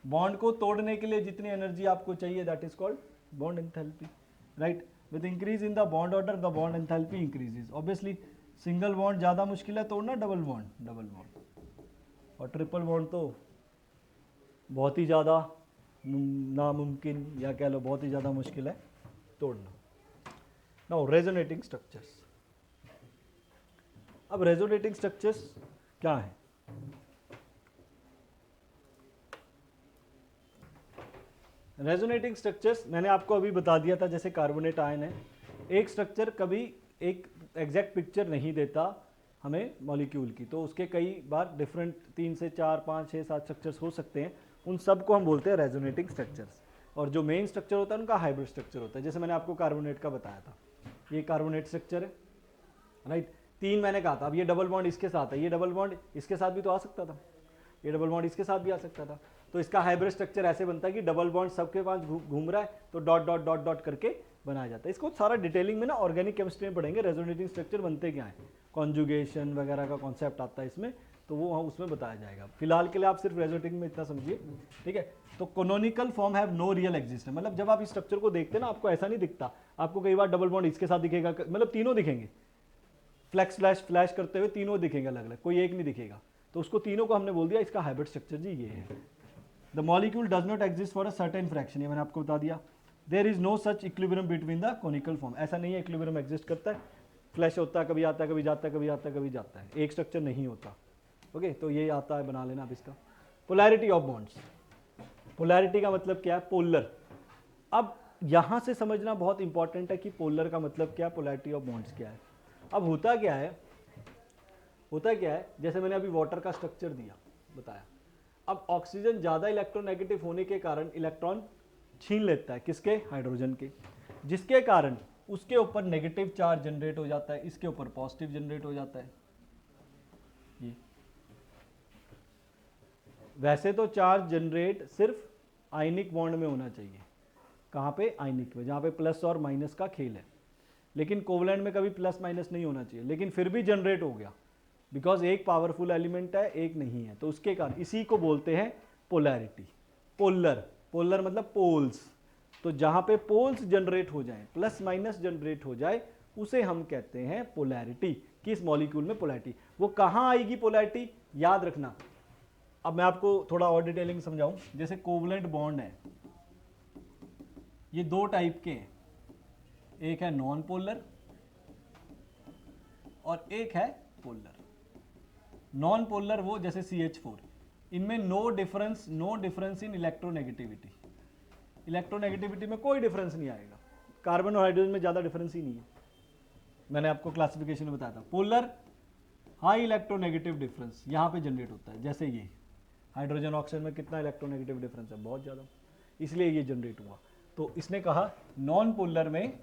बॉन्ड को तोड़ने के लिए जितनी एनर्जी आपको चाहिए that is called bond enthalpy, right? With increase in the bond order, the bond enthalpy increases. Obviously, single bond ज़्यादा मुश्किल है तोड़ना, डबल बॉन्ड और ट्रिपल बॉन्ड तो बहुत ही ज़्यादा नामुमकिन या कह लो बहुत ही ज़्यादा मुश्किल है तोड़ना. Now resonating structures. अब रेजोनेटिंग स्ट्रक्चर्स क्या है? रेजोनेटिंग स्ट्रक्चर्स मैंने आपको अभी बता दिया था, जैसे कार्बोनेट आयन है. एक स्ट्रक्चर कभी एक एग्जैक्ट पिक्चर नहीं देता हमें मॉलिक्यूल की, तो उसके कई बार डिफरेंट 3 से 4 5 6 7 स्ट्रक्चर्स हो सकते हैं. उन सब को हम बोलते हैं रेजोनेटिंग स्ट्रक्चर्स. और जो मेन स्ट्रक्चर होता है उनका हाइब्रिड स्ट्रक्चर होता है. जैसे मैंने आपको कार्बोनेट का बताया था, ये कार्बोनेट स्ट्रक्चर है, राइट. 3 मैंने कहा था. अब ये डबल बॉन्ड इसके साथ है, ये डबल बॉन्ड इसके साथ भी तो आ सकता था, ये डबल बॉन्ड इसके साथ भी आ सकता था. तो इसका हाइब्रिड स्ट्रक्चर ऐसे बनता है कि डबल बॉन्ड सबके पास घूम रहा है तो डॉट डॉट डॉट डॉट करके बनाया जाता है. इसको सारा डिटेलिंग में ना ऑर्गेनिक केमिस्ट्री में पढ़ेंगे, रेजोनेटिंग स्ट्रक्चर बनते क्या है, कॉन्जुगेशन वगैरह का कॉन्सेप्ट आता है इसमें, तो वो उसमें बताया जाएगा. फिलहाल के लिए आप सिर्फ रेजोनेटिंग में इतना समझिए, ठीक है. तो canonical form have no real existence, मतलब जब आप इस स्ट्रक्चर को देखते हैं ना, आपको ऐसा नहीं दिखता. आपको कई बार डबल बॉन्ड इसके साथ दिखेगा, मतलब तीनों दिखेंगे, फ्लैश करते हुए तीनों दिखेंगे अलग अलग, कोई एक नहीं दिखेगा. तो उसको तीनों को हमने बोल दिया इसका हाइब्रिड स्ट्रक्चर जी ये है. The molecule does not exist for a certain fraction, ये मैंने आपको बता दिया. There is no such equilibrium between the canonical form, ऐसा नहीं है इक्विलिब्रियम एग्जिस्ट करता है, फ्लैश होता है, कभी आता है, कभी जाता है, कभी आता है, कभी जाता है, एक स्ट्रक्चर नहीं होता. ओके, तो ये आता है, बना लेना अब इसका. Polarity of bonds. पोलैरिटी का मतलब क्या है, पोलर. अब यहां से समझना बहुत इंपॉर्टेंट है कि पोलर का मतलब क्या है, पोलैरिटी ऑफ बॉन्ड्स क्या है. अब होता क्या है, जैसे मैंने अभी वाटर का स्ट्रक्चर दिया, बताया. अब ऑक्सीजन ज़्यादा इलेक्ट्रोनेगेटिव होने के कारण इलेक्ट्रॉन छीन लेता है, किसके, हाइड्रोजन के, जिसके कारण उसके ऊपर नेगेटिव चार्ज जनरेट हो जाता है, इसके ऊपर पॉजिटिव जनरेट हो जाता है. ये वैसे तो चार्ज जनरेट सिर्फ आयनिक बॉन्ड में होना चाहिए. कहाँ पे, आयनिक में, जहाँ पे प्लस और माइनस का खेल है. लेकिन कोवलेंट में कभी प्लस माइनस नहीं होना चाहिए, लेकिन फिर भी जनरेट हो गया, बिकॉज एक पावरफुल एलिमेंट है, एक नहीं है, तो उसके कारण इसी को बोलते हैं पोलैरिटी. पोलर मतलब पोल्स. तो जहां पे पोल्स जनरेट हो जाए, प्लस माइनस जनरेट हो जाए, उसे हम कहते हैं पोलैरिटी. किस मॉलिक्यूल में पोलैरिटी, वो कहां आएगी पोलैरिटी, याद रखना. अब मैं आपको थोड़ा और डिटेलिंग समझाऊं. जैसे कोवलेंट बॉन्ड है, ये 2 टाइप के हैं, एक है नॉन पोलर और एक है पोलर. नॉन पोलर वो जैसे CH4, इनमें no difference in electronegativity. Electronegativity में कोई डिफरेंस नहीं आएगा. कार्बन और हाइड्रोजन में ज़्यादा डिफरेंस ही नहीं है, मैंने आपको क्लासिफिकेशन में बताया था. पोलर हाई इलेक्ट्रोनेगेटिव डिफरेंस यहाँ पे जनरेट होता है, जैसे ये हाइड्रोजन ऑक्सीजन में कितना इलेक्ट्रोनेगेटिव डिफरेंस है, बहुत ज़्यादा, इसलिए ये जनरेट हुआ. तो इसने कहा नॉन पोलर में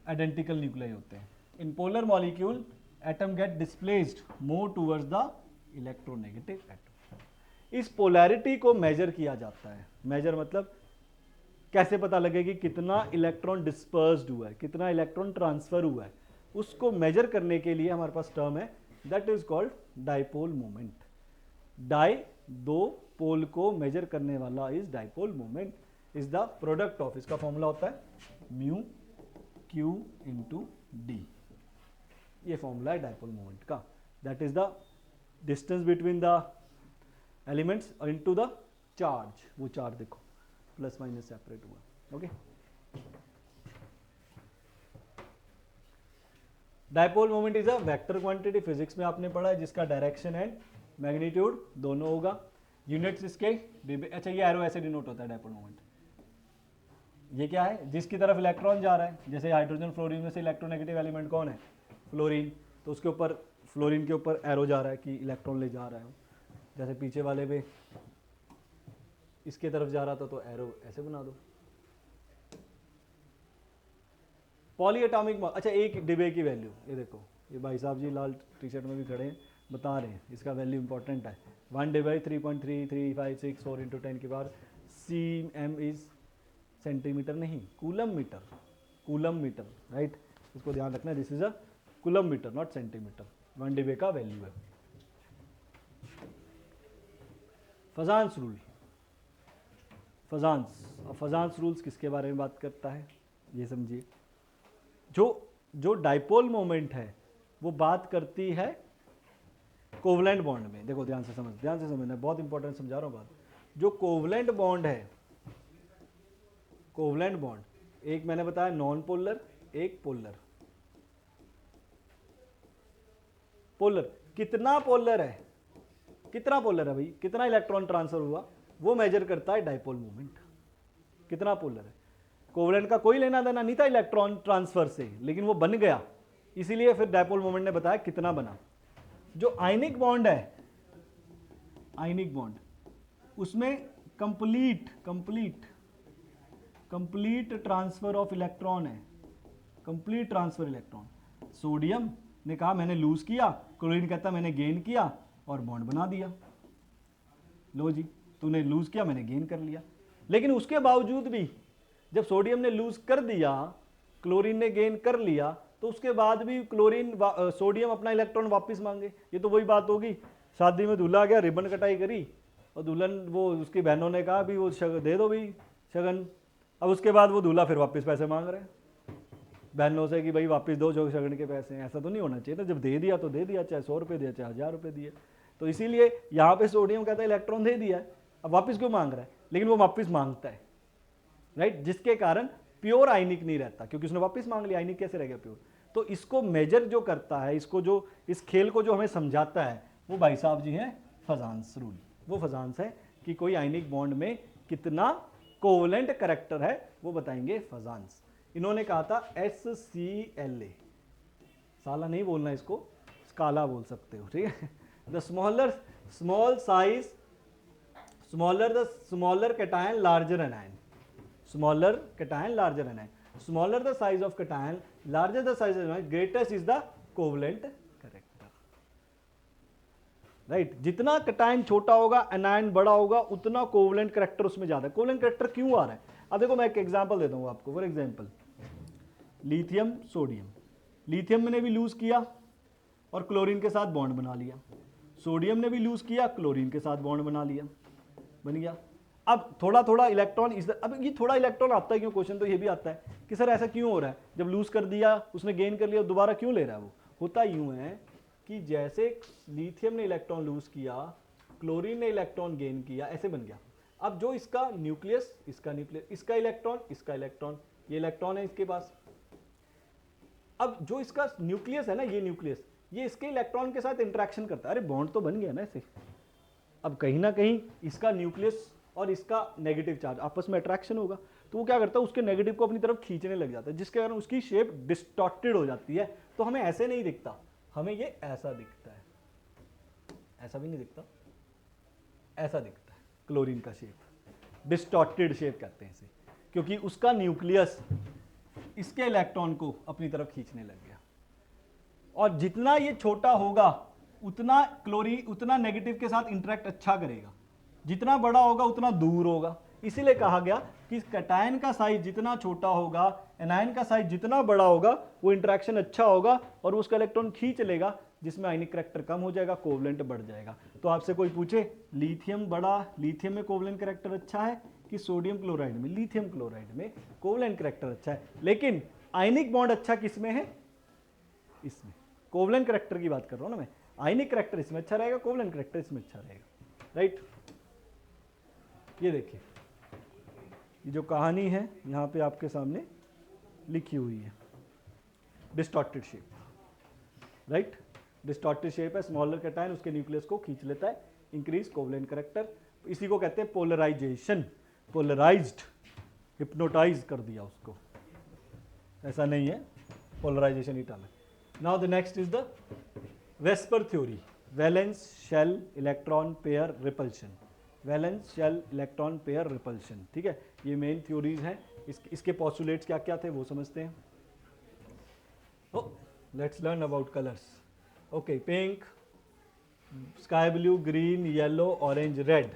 आइडेंटिकल न्यूक्लियाई होते हैं. In polar molecule atom get displaced more towards the electronegative atom. इस पोलैरिटी को मेजर किया जाता है. मेजर मतलब कैसे पता लगे कि कितना इलेक्ट्रॉन डिस्पर्स्ड हुआ है, कितना इलेक्ट्रॉन ट्रांसफर हुआ है, उसको मेजर करने के लिए हमारे पास टर्म है, that is called dipole moment. दो पोल को मेजर करने वाला is dipole moment, is the product of, इसका फॉर्मूला होता है म्यू क्यू इंटू डी. ये फॉर्मूला है डाइपोल मोमेंट का. That is the distance between the elements और इनटू द चार्ज. वो चार्ज देखो प्लस माइनस सेपरेट हुआ. Okay, dipole moment is a vector quantity. Physics में आपने पढ़ा है, जिसका डायरेक्शन एंड मैग्नीट्यूड दोनों होगा. यूनिट्स इसके, अच्छा ये एरो ऐसे डिनोट होता है डाइपोल मोमेंट. ये क्या है, जिसकी तरफ इलेक्ट्रॉन जा रहा है, जैसे हाइड्रोजन फ्लोरीन में से इलेक्ट्रोनेगेटिव एलिमेंट कौन है, फ्लोरीन, तो उसके ऊपर फ्लोरीन के ऊपर एरो जा रहा है कि इलेक्ट्रॉन ले जा रहा है. जैसे पीछे वाले पे इसके तरफ जा रहा था तो एरो ऐसे बना दो. पॉली एटॉमिक, अच्छा एक डिबे की वैल्यू, ये देखो, ये भाई साहब जी लाल टी शर्ट में भी खड़े हैं, बता रहे हैं इसका वैल्यू इंपॉर्टेंट है. 1 डिवाई 3.3356 इंटू 10 के बाद cm इज सेंटीमीटर नहीं, कूलम मीटर, राइट. इसको ध्यान रखना, this is a coulomb metre not centimetre. 1 debye का वैल्यू है. Fajans rule. फजांस। और फजांस रूल्स किसके बारे में बात करता है, ये समझिए। जो डाइपोल मोमेंट है वो बात करती है कोवलेंट बॉन्ड में। देखो ध्यान से समझना, बहुत इंपॉर्टेंट समझा रहा हूँ बात। जो कोवलेंट बॉन्ड है, कोवलेंट बॉन्ड, एक मैंने बताया नॉन पोलर, एक पोलर। पोलर कितना पोलर है, कितना पोलर है भाई, कितना इलेक्ट्रॉन ट्रांसफर हुआ, वो मेजर करता है डाइपोल मोमेंट, कितना पोलर है। कोवलेंट का कोई लेना देना नहीं था इलेक्ट्रॉन ट्रांसफर से, लेकिन वो बन गया, इसीलिए फिर डाइपोल मोमेंट ने बताया कितना बना। जो आयनिक बॉन्ड है, आयनिक बॉन्ड, उसमें कंप्लीट ट्रांसफर ऑफ इलेक्ट्रॉन है, कंप्लीट ट्रांसफर इलेक्ट्रॉन। सोडियम ने कहा मैंने लूज किया, क्लोरीन कहता मैंने गेन किया और बॉन्ड बना दिया। लो जी, तूने लूज किया, मैंने गेन कर लिया। लेकिन उसके बावजूद भी जब सोडियम ने लूज कर दिया, क्लोरीन ने गेन कर लिया, तो उसके बाद भी सोडियम अपना इलेक्ट्रॉन वापस मांगे। ये तो वही बात होगी, शादी में दूल्हा गया, रिबन कटाई करी और दुल्हन, वो उसकी बहनों ने कहा भी वो दे दो भी शगन। अब उसके बाद वो दूल्हा फिर वापस पैसे मांग रहे हैं बहनों से कि भाई वापस दो जो शगन के पैसे हैं। ऐसा तो नहीं होना चाहिए ना, जब दे दिया तो दे दिया, चाहे 100 रुपये दिया चाहे 1000 रुपये दिए। तो इसीलिए यहाँ पे सोडियम कहता है इलेक्ट्रॉन दे दिया है, अब वापस क्यों मांग रहा है, लेकिन वो वापस मांगता है, राइट, जिसके कारण प्योर आयनिक नहीं रहता, क्योंकि उसने वापस मांग लिया, आयनिक कैसे रहेगा प्योर। तो इसको मेजर जो करता है, इसको जो इस खेल को जो हमें समझाता है, वो भाई साहब जी हैं फजांस रूल। वो फजांस है कि कोई आयनिक बॉन्ड में कितना कोवलेंट करैक्टर है, वो बताएंगे फजांस। इन्होंने कहा था SCLA, साला नहीं बोलना इसको, स्काला बोल सकते हो, ठीक है। The small cation larger anion, smaller cation larger anion, smaller the size of cation, larger the size of anion, greatest is the covalent character, right. जितना कटायन छोटा होगा, एनायन बड़ा होगा, उतना कोवलेंट करैक्टर उसमें ज्यादा है। कोवलेंट करैक्टर क्यों आ रहा है, अब देखो मैं एक एग्जांपल देता हूं आपको। For example lithium sodium, lithium ने भी लूज किया और क्लोरीन के साथ बॉन्ड बना लिया, सोडियम ने भी लूज किया, क्लोरीन के साथ बॉन्ड बना लिया, बन गया। अब थोड़ा थोड़ा इलेक्ट्रॉन अब ये थोड़ा इलेक्ट्रॉन आता है क्यों, क्वेश्चन तो ये भी आता है कि सर ऐसा क्यों हो रहा है, जब लूज कर दिया उसने गेन कर लिया, दोबारा क्यों ले रहा है। वो होता यूं है कि जैसे लिथियम ने इलेक्ट्रॉन लूज किया, क्लोरीन ने इलेक्ट्रॉन गेन किया, ऐसे बन गया। अब जो इसका न्यूक्लियस, इसका न्यूक्लियस, इसका इलेक्ट्रॉन, इसका इलेक्ट्रॉन, ये इलेक्ट्रॉन है इसके पास। अब जो इसका न्यूक्लियस है ना, ये न्यूक्लियस, ये इसके इलेक्ट्रॉन के साथ इंटरेक्शन करता है। अरे बॉन्ड तो बन गया ना ऐसे। अब कहीं ना कहीं इसका न्यूक्लियस और इसका नेगेटिव चार्ज आपस में अट्रैक्शन होगा, तो वो क्या करता है, उसके नेगेटिव को अपनी तरफ खींचने लग जाता है, जिसके कारण उसकी शेप डिस्टॉर्टेड हो जाती है। तो हमें ऐसे नहीं दिखता, हमें ये ऐसा दिखता है, ऐसा भी नहीं दिखता, ऐसा दिखता है। क्लोरीन का शेप डिस्टॉर्टेड शेप कहते हैं इसे, क्योंकि उसका न्यूक्लियस इसके इलेक्ट्रॉन को अपनी तरफ खींचने लग गया। और जितना ये छोटा होगा उतना क्लोरीन उतना नेगेटिव के साथ इंटरेक्ट अच्छा करेगा, जितना बड़ा होगा उतना दूर होगा। इसीलिए कहा गया कि कैटायन का साइज जितना छोटा होगा, एनायन का साइज जितना बड़ा होगा, वो इंटरेक्शन अच्छा होगा और उसका इलेक्ट्रॉन खींच लेगा, जिसमें आयनिक करैक्टर कम हो जाएगा, कोवलेंट बढ़ जाएगा। तो आपसे कोई पूछे लिथियम लिथियम में कोवलेंट करैक्टर अच्छा है कि सोडियम क्लोराइड में, लिथियम क्लोराइड में कोवलेंट करैक्टर अच्छा है, लेकिन आयनिक बॉन्ड अच्छा किसमें है, इसमें। कोवलेंट करैक्टर की बात कर रहा हूं ना मैं, आयनिक करैक्टर इसमें अच्छा रहेगा, कोवलेंट करैक्टर इसमें अच्छा रहेगा, राइट। ये देखिए, ये जो कहानी है यहाँ पे आपके सामने लिखी हुई है, distorted shape, right. Distorted shape है, स्मॉलर कैटायन उसके न्यूक्लियस को खींच लेता है, इंक्रीज कोवलेंट करैक्टर, इसी को कहते हैं पोलराइजेशन। पोलराइज्ड, हिप्नोटाइज कर दिया उसको, ऐसा नहीं है, पोलराइजेशन ही टर्म है। Now the next is the VSEPR theory, valence shell electron pair repulsion, valence shell electron pair repulsion, ठीक है। ये मेन थ्योरीज हैं। इसके पोस्टुलेट्स क्या क्या थे वो समझते हैं। Let's learn about colours. Okay, pink, sky blue, green, yellow, orange, red.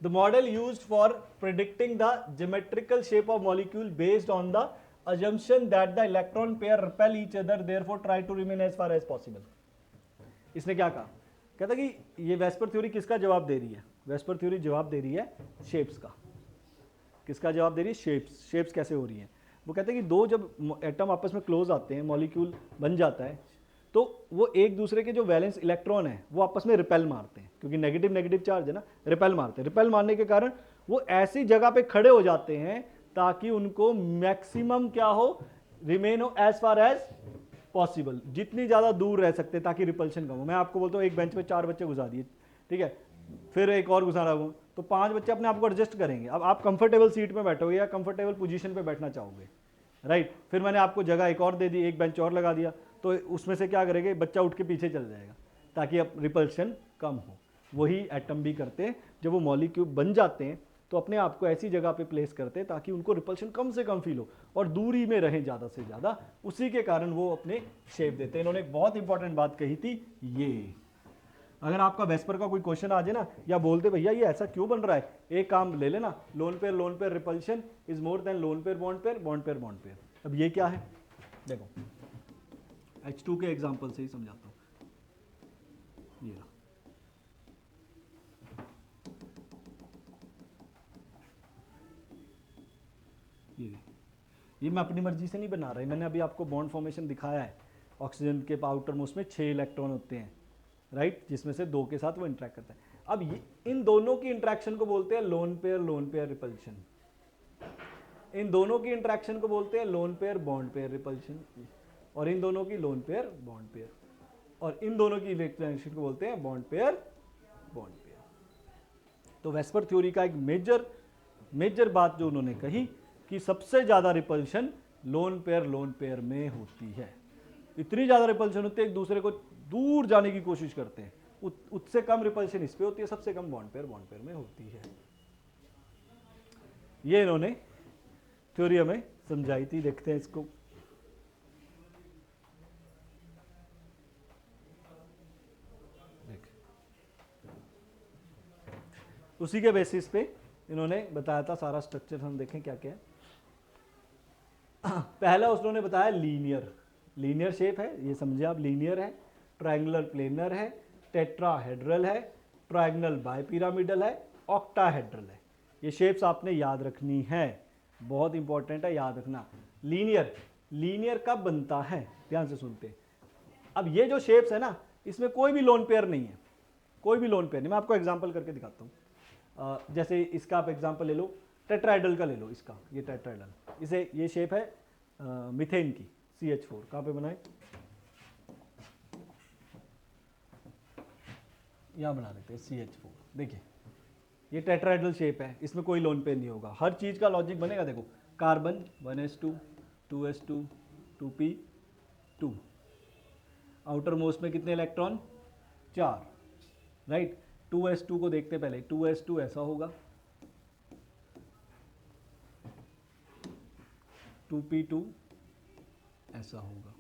The model used for predicting the geometrical shape of molecule based on the assumption that the electron pair repel each other, therefore try to remain as far as possible. इसने क्या कहा कहता है कि ये वेस्पर थ्योरी किसका जवाब दे रही है? वेस्पर थ्योरी जवाब दे रही है शेप्स का। किसका जवाब दे रही है? शेप्स। शेप्स कैसे हो रही हैं? वो कहते हैं कि दो जब एटम आपस में क्लोज आते हैं, मॉलिक्यूल बन जाता है, तो वो एक दूसरे के जो वैलेंस इलेक्ट्रॉन है वो आपस में रिपेल मारते हैं, क्योंकि नेगेटिव नेगेटिव चार्ज है ना, रिपेल मारते हैं। रिपेल मारने के कारण वो ऐसी जगह पे खड़े हो जाते हैं ताकि उनको मैक्सिमम क्या हो, रिमेन हो एज फार एज पॉसिबल, जितनी ज़्यादा दूर रह सकते हैं ताकि रिपल्शन कम हो। मैं आपको बोलता हूँ एक बेंच पे 4 बच्चे घुसा दिए, ठीक है, फिर एक और घुसा रहा हूँ, तो 5 बच्चे अपने आप को एडजस्ट करेंगे। अब आप कंफर्टेबल सीट में बैठोगे या कंफर्टेबल पोजीशन पे बैठना चाहोगे, राइट। फिर मैंने आपको जगह एक और दे दी, एक बेंच और लगा दिया, तो उसमें से क्या करेंगे, बच्चा उठ के पीछे चल जाएगा ताकि अब रिपल्शन कम हो। वही एटम भी करते हैं, जब वो मॉलिक्यूल बन जाते हैं तो अपने आप को ऐसी जगह पे प्लेस करते हैं ताकि उनको रिपल्शन कम से कम फील हो और दूरी में रहें ज़्यादा से ज़्यादा, उसी के कारण वो अपने शेप देते हैं। इन्होंने एक बहुत इंपॉर्टेंट बात कही थी ये, अगर आपका वेस्पर का कोई क्वेश्चन आ जाए ना, या बोलते भैया ये ऐसा क्यों बन रहा है, एक काम ले लेना, lone pair repulsion is more than lone pair bond pair, bond pair bond pair. अब ये क्या है, देखो H2 के एग्जांपल से ही समझाता हूँ। ये रहा, ये मैं अपनी मर्जी से नहीं बना रहा, मैंने अभी आपको बॉन्ड फॉर्मेशन दिखाया है। ऑक्सीजन के आउटर मोस्ट में 6 इलेक्ट्रॉन होते हैं, राइट, जिसमें से 2 के साथ वो इंटरेक्ट करता है। अब ये इन दोनों की इंटरेक्शन को बोलते हैं लोन पेयर रिपल्शन। इन दोनों की इंटरेक्शन को बोलते हैं lone pair bond pair repulsion, और इन दोनों की लोन पेयर बॉन्ड पेयर, और इन दोनों की इंटरेक्शन को बोलते हैं बॉन्ड पेयर बॉन्ड पेयर। तो वेस्पर थ्योरी का एक मेजर बात जो उन्होंने कही कि सबसे ज्यादा रिपल्शन लोन पेयर में होती है। इतनी ज्यादा रिपल्शन होती है, एक दूसरे को दूर जाने की कोशिश करते हैं, उससे कम रिपल्शन इस पे होती है, सबसे कम बॉन्ड पेयर में होती है। ये इन्होंने थ्योरी हमें समझाई थी। देखते हैं इसको, उसी के बेसिस पे इन्होंने बताया था सारा स्ट्रक्चर। हम देखें क्या क्या है। पहला उन्होंने बताया लीनियर शेप है, ये समझे आप, लीनियर है, ट्रायंगुलर प्लेनर है, टेट्राहेड्रल है, ट्रायंगल बाइपिरामिडल है, ऑक्टाहेड्रल है। ये शेप्स आपने याद रखनी है, बहुत इंपॉर्टेंट है याद रखना। लीनियर कब बनता है, ध्यान से सुनते हैं। अब ये जो शेप्स है ना, इसमें कोई भी लोन पेयर नहीं है, कोई भी लोन पेयर नहीं। मैं आपको एग्जांपल करके दिखाता हूँ। जैसे इसका आप एग्जांपल ले लो, टेट्राहेड्रल का ले लो, इसका ये टेट्राहेड्रल, इसे ये शेप है मीथेन की, CH4 कहाँ पे बनाए, यहाँ बना देते हैं CH4। देखिए ये टेट्राहेड्रल शेप है, इसमें कोई लोन पेयर नहीं होगा। हर चीज़ का लॉजिक बनेगा, देखो carbon 1s2 2s2 2p2, outer most में कितने इलेक्ट्रॉन, 4, राइट। 2s2 को देखते पहले, 2s2 ऐसा होगा, 2p2 ऐसा होगा,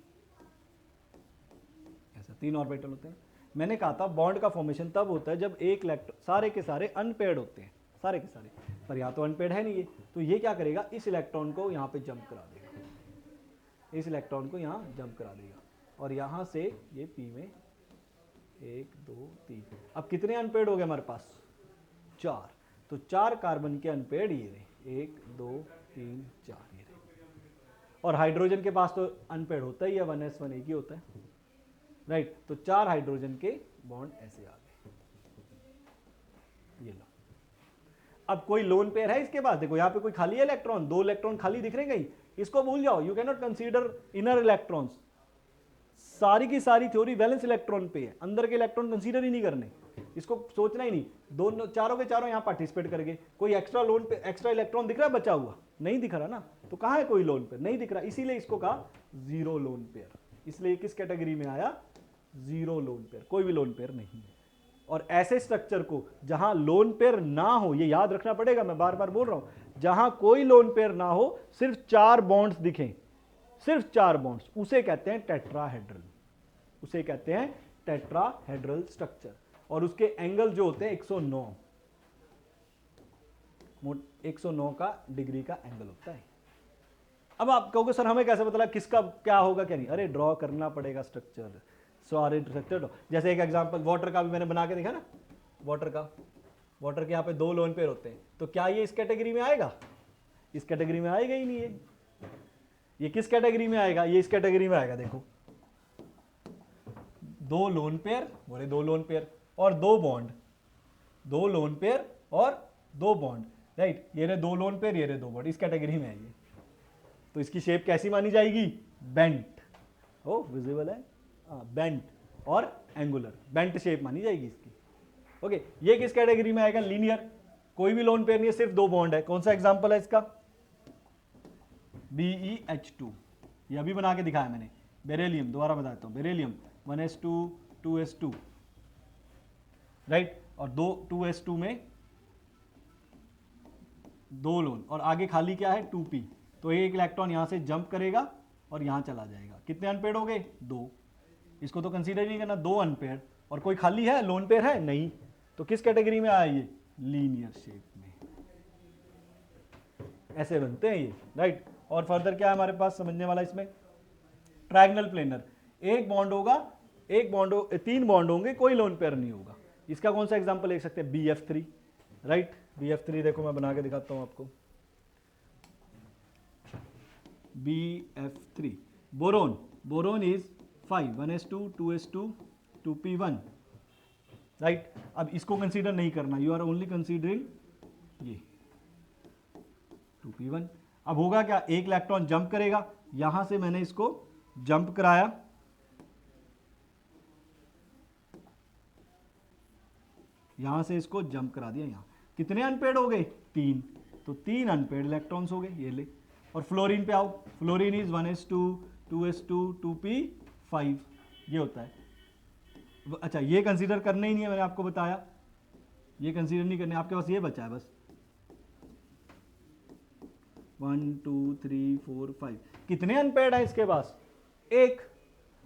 ऐसा 3 ऑर्बिटल होते हैं। मैंने कहा था बॉन्ड का फॉर्मेशन तब होता है जब एक इलेक्ट्रॉन, सारे के सारे अनपेयर्ड होते हैं, सारे के सारे, पर यहाँ तो अनपेयर्ड है नहीं ये, तो ये क्या करेगा, इस इलेक्ट्रॉन को यहाँ पे जंप करा देगा, इस इलेक्ट्रॉन को यहाँ जंप करा देगा, और यहाँ से ये p में 1 2 3, अब कितने अनपेयर्ड हो गए हमारे पास, 4, तो 4 कार्बन के अनपेयर्ड ये रहे, 1 2 3 4 ये रहे। और हाइड्रोजन के पास तो अनपेयर्ड होता ही है, 1s1 एक ही होता है, राइट। तो 4 हाइड्रोजन के बॉन्ड ऐसे आ गए, ये लो। अब कोई लोन पेयर है इसके पास, देखो यहाँ पे कोई खाली है इलेक्ट्रॉन, 2 इलेक्ट्रॉन खाली दिख रहे कहीं, इसको भूल जाओ, you can not consider inner electrons. सारी की सारी थ्योरी वैलेंस इलेक्ट्रॉन पे है, अंदर के इलेक्ट्रॉन कंसीडर ही नहीं करने, इसको सोचना ही नहीं। दोनों चारों के चारों यहाँ पार्टिसिपेट करेंगे। कोई एक्स्ट्रा लोन पे एक्स्ट्रा इलेक्ट्रॉन दिख रहा है बचा हुआ, नहीं दिख रहा ना, तो कहाँ है कोई लोन पेयर, नहीं दिख रहा, इसीलिए इसको कहा जीरो लोन पेयर। इसलिए किस कैटेगरी में आया, जीरो लोन पेयर, कोई भी लोन पेयर नहीं है। और ऐसे स्ट्रक्चर को जहां लोन पेयर ना हो, ये याद रखना पड़ेगा, मैं बार बार बोल रहा हूं, जहां कोई लोन पेयर ना हो, सिर्फ 4 बॉन्ड्स दिखें, सिर्फ 4 बॉन्ड्स, उसे कहते हैं टेट्राहेड्रल, उसे कहते हैं टेट्राहेड्रल स्ट्रक्चर। और उसके एंगल जो होते हैं 109 का डिग्री का एंगल होता है। अब आप कहोगे सर हमें कैसे पता किसका क्या होगा क्या नहीं, अरे ड्रॉ करना पड़ेगा स्ट्रक्चर, सो आर इंटरसेक्टेड। जैसे एक एग्जांपल वाटर का भी मैंने बना के दिखा ना, वाटर के यहाँ पे 2 लोन पेयर होते हैं, तो क्या ये इस कैटेगरी में आएगा? इस कैटेगरी में आएगा ही नहीं है। ये किस कैटेगरी में आएगा? ये इस कैटेगरी में आएगा। देखो 2 लोन पेयर, बोले 2 लोन पेयर और 2 बॉन्ड, 2 लोन पेयर और 2 बॉन्ड, राइट। ये रहे 2 लोन पेयर, ये रहे 2 बॉन्ड, इस कैटेगरी में है ये। तो इसकी शेप कैसी मानी जाएगी? बेंट। ओ विजिबल है, बेंट और एंगुलर, बेंट शेप मानी जाएगी इसकी। ओके, ये किस कैटेगरी में आएगा? लीनियर। कोई भी लोन पेयर नहीं है, सिर्फ 2 बॉन्ड है। कौन सा एग्जांपल है इसका? BeH2, ये अभी बना के दिखाया मैंने। बेरिलियम, दोबारा बताता हूं, बेरिलियम 1s2 2s2, राइट। और 2s2 में 2 लोन और आगे खाली क्या है? 2p। तो एक इलेक्ट्रॉन यहां से जंप करेगा और यहां चला जाएगा। कितने अनपेयर्ड हो गए? 2। इसको तो कंसीडर नहीं करना, 2 अनपेयर्ड। और कोई खाली है? लोन पेयर है? नहीं। तो किस कैटेगरी में आया ये? लीनियर शेप में। ऐसे बनते हैं ये, राइट। और फर्दर क्या है हमारे पास समझने वाला इसमें? ट्रायंगल प्लेनर, एक बॉन्ड होगा, 3 बॉन्ड होंगे, कोई लोन पेयर नहीं होगा। इसका कौन सा एग्जांपल देख सकते हैं? BF3, right. BF3 देखो मैं बना के दिखाता हूं आपको। BF3 boron, boron is 5 1s2 2s2 2p1, right. अब इसको कंसीडर नहीं करना, यू आर ओनली कंसीडरिंग ये 2p1। अब होगा क्या? एक इलेक्ट्रॉन जंप करेगा, यहां से मैंने इसको जंप कराया, यहां से इसको जंप करा दिया। यहां कितने अनपेयर्ड हो गए? 3। तो 3 अनपेयर्ड इलेक्ट्रॉन्स हो गए, ये ले। और फ्लोरीन पे आओ, fluorine is 1s2 2s2 2p5, ये होता है। अच्छा, ये कंसीडर करना ही नहीं है, मैंने आपको बताया, ये कंसीडर नहीं करने, आपके पास ये बचा है बस 1 2 3 4 5। कितने अनपेयर्ड है इसके पास? 1।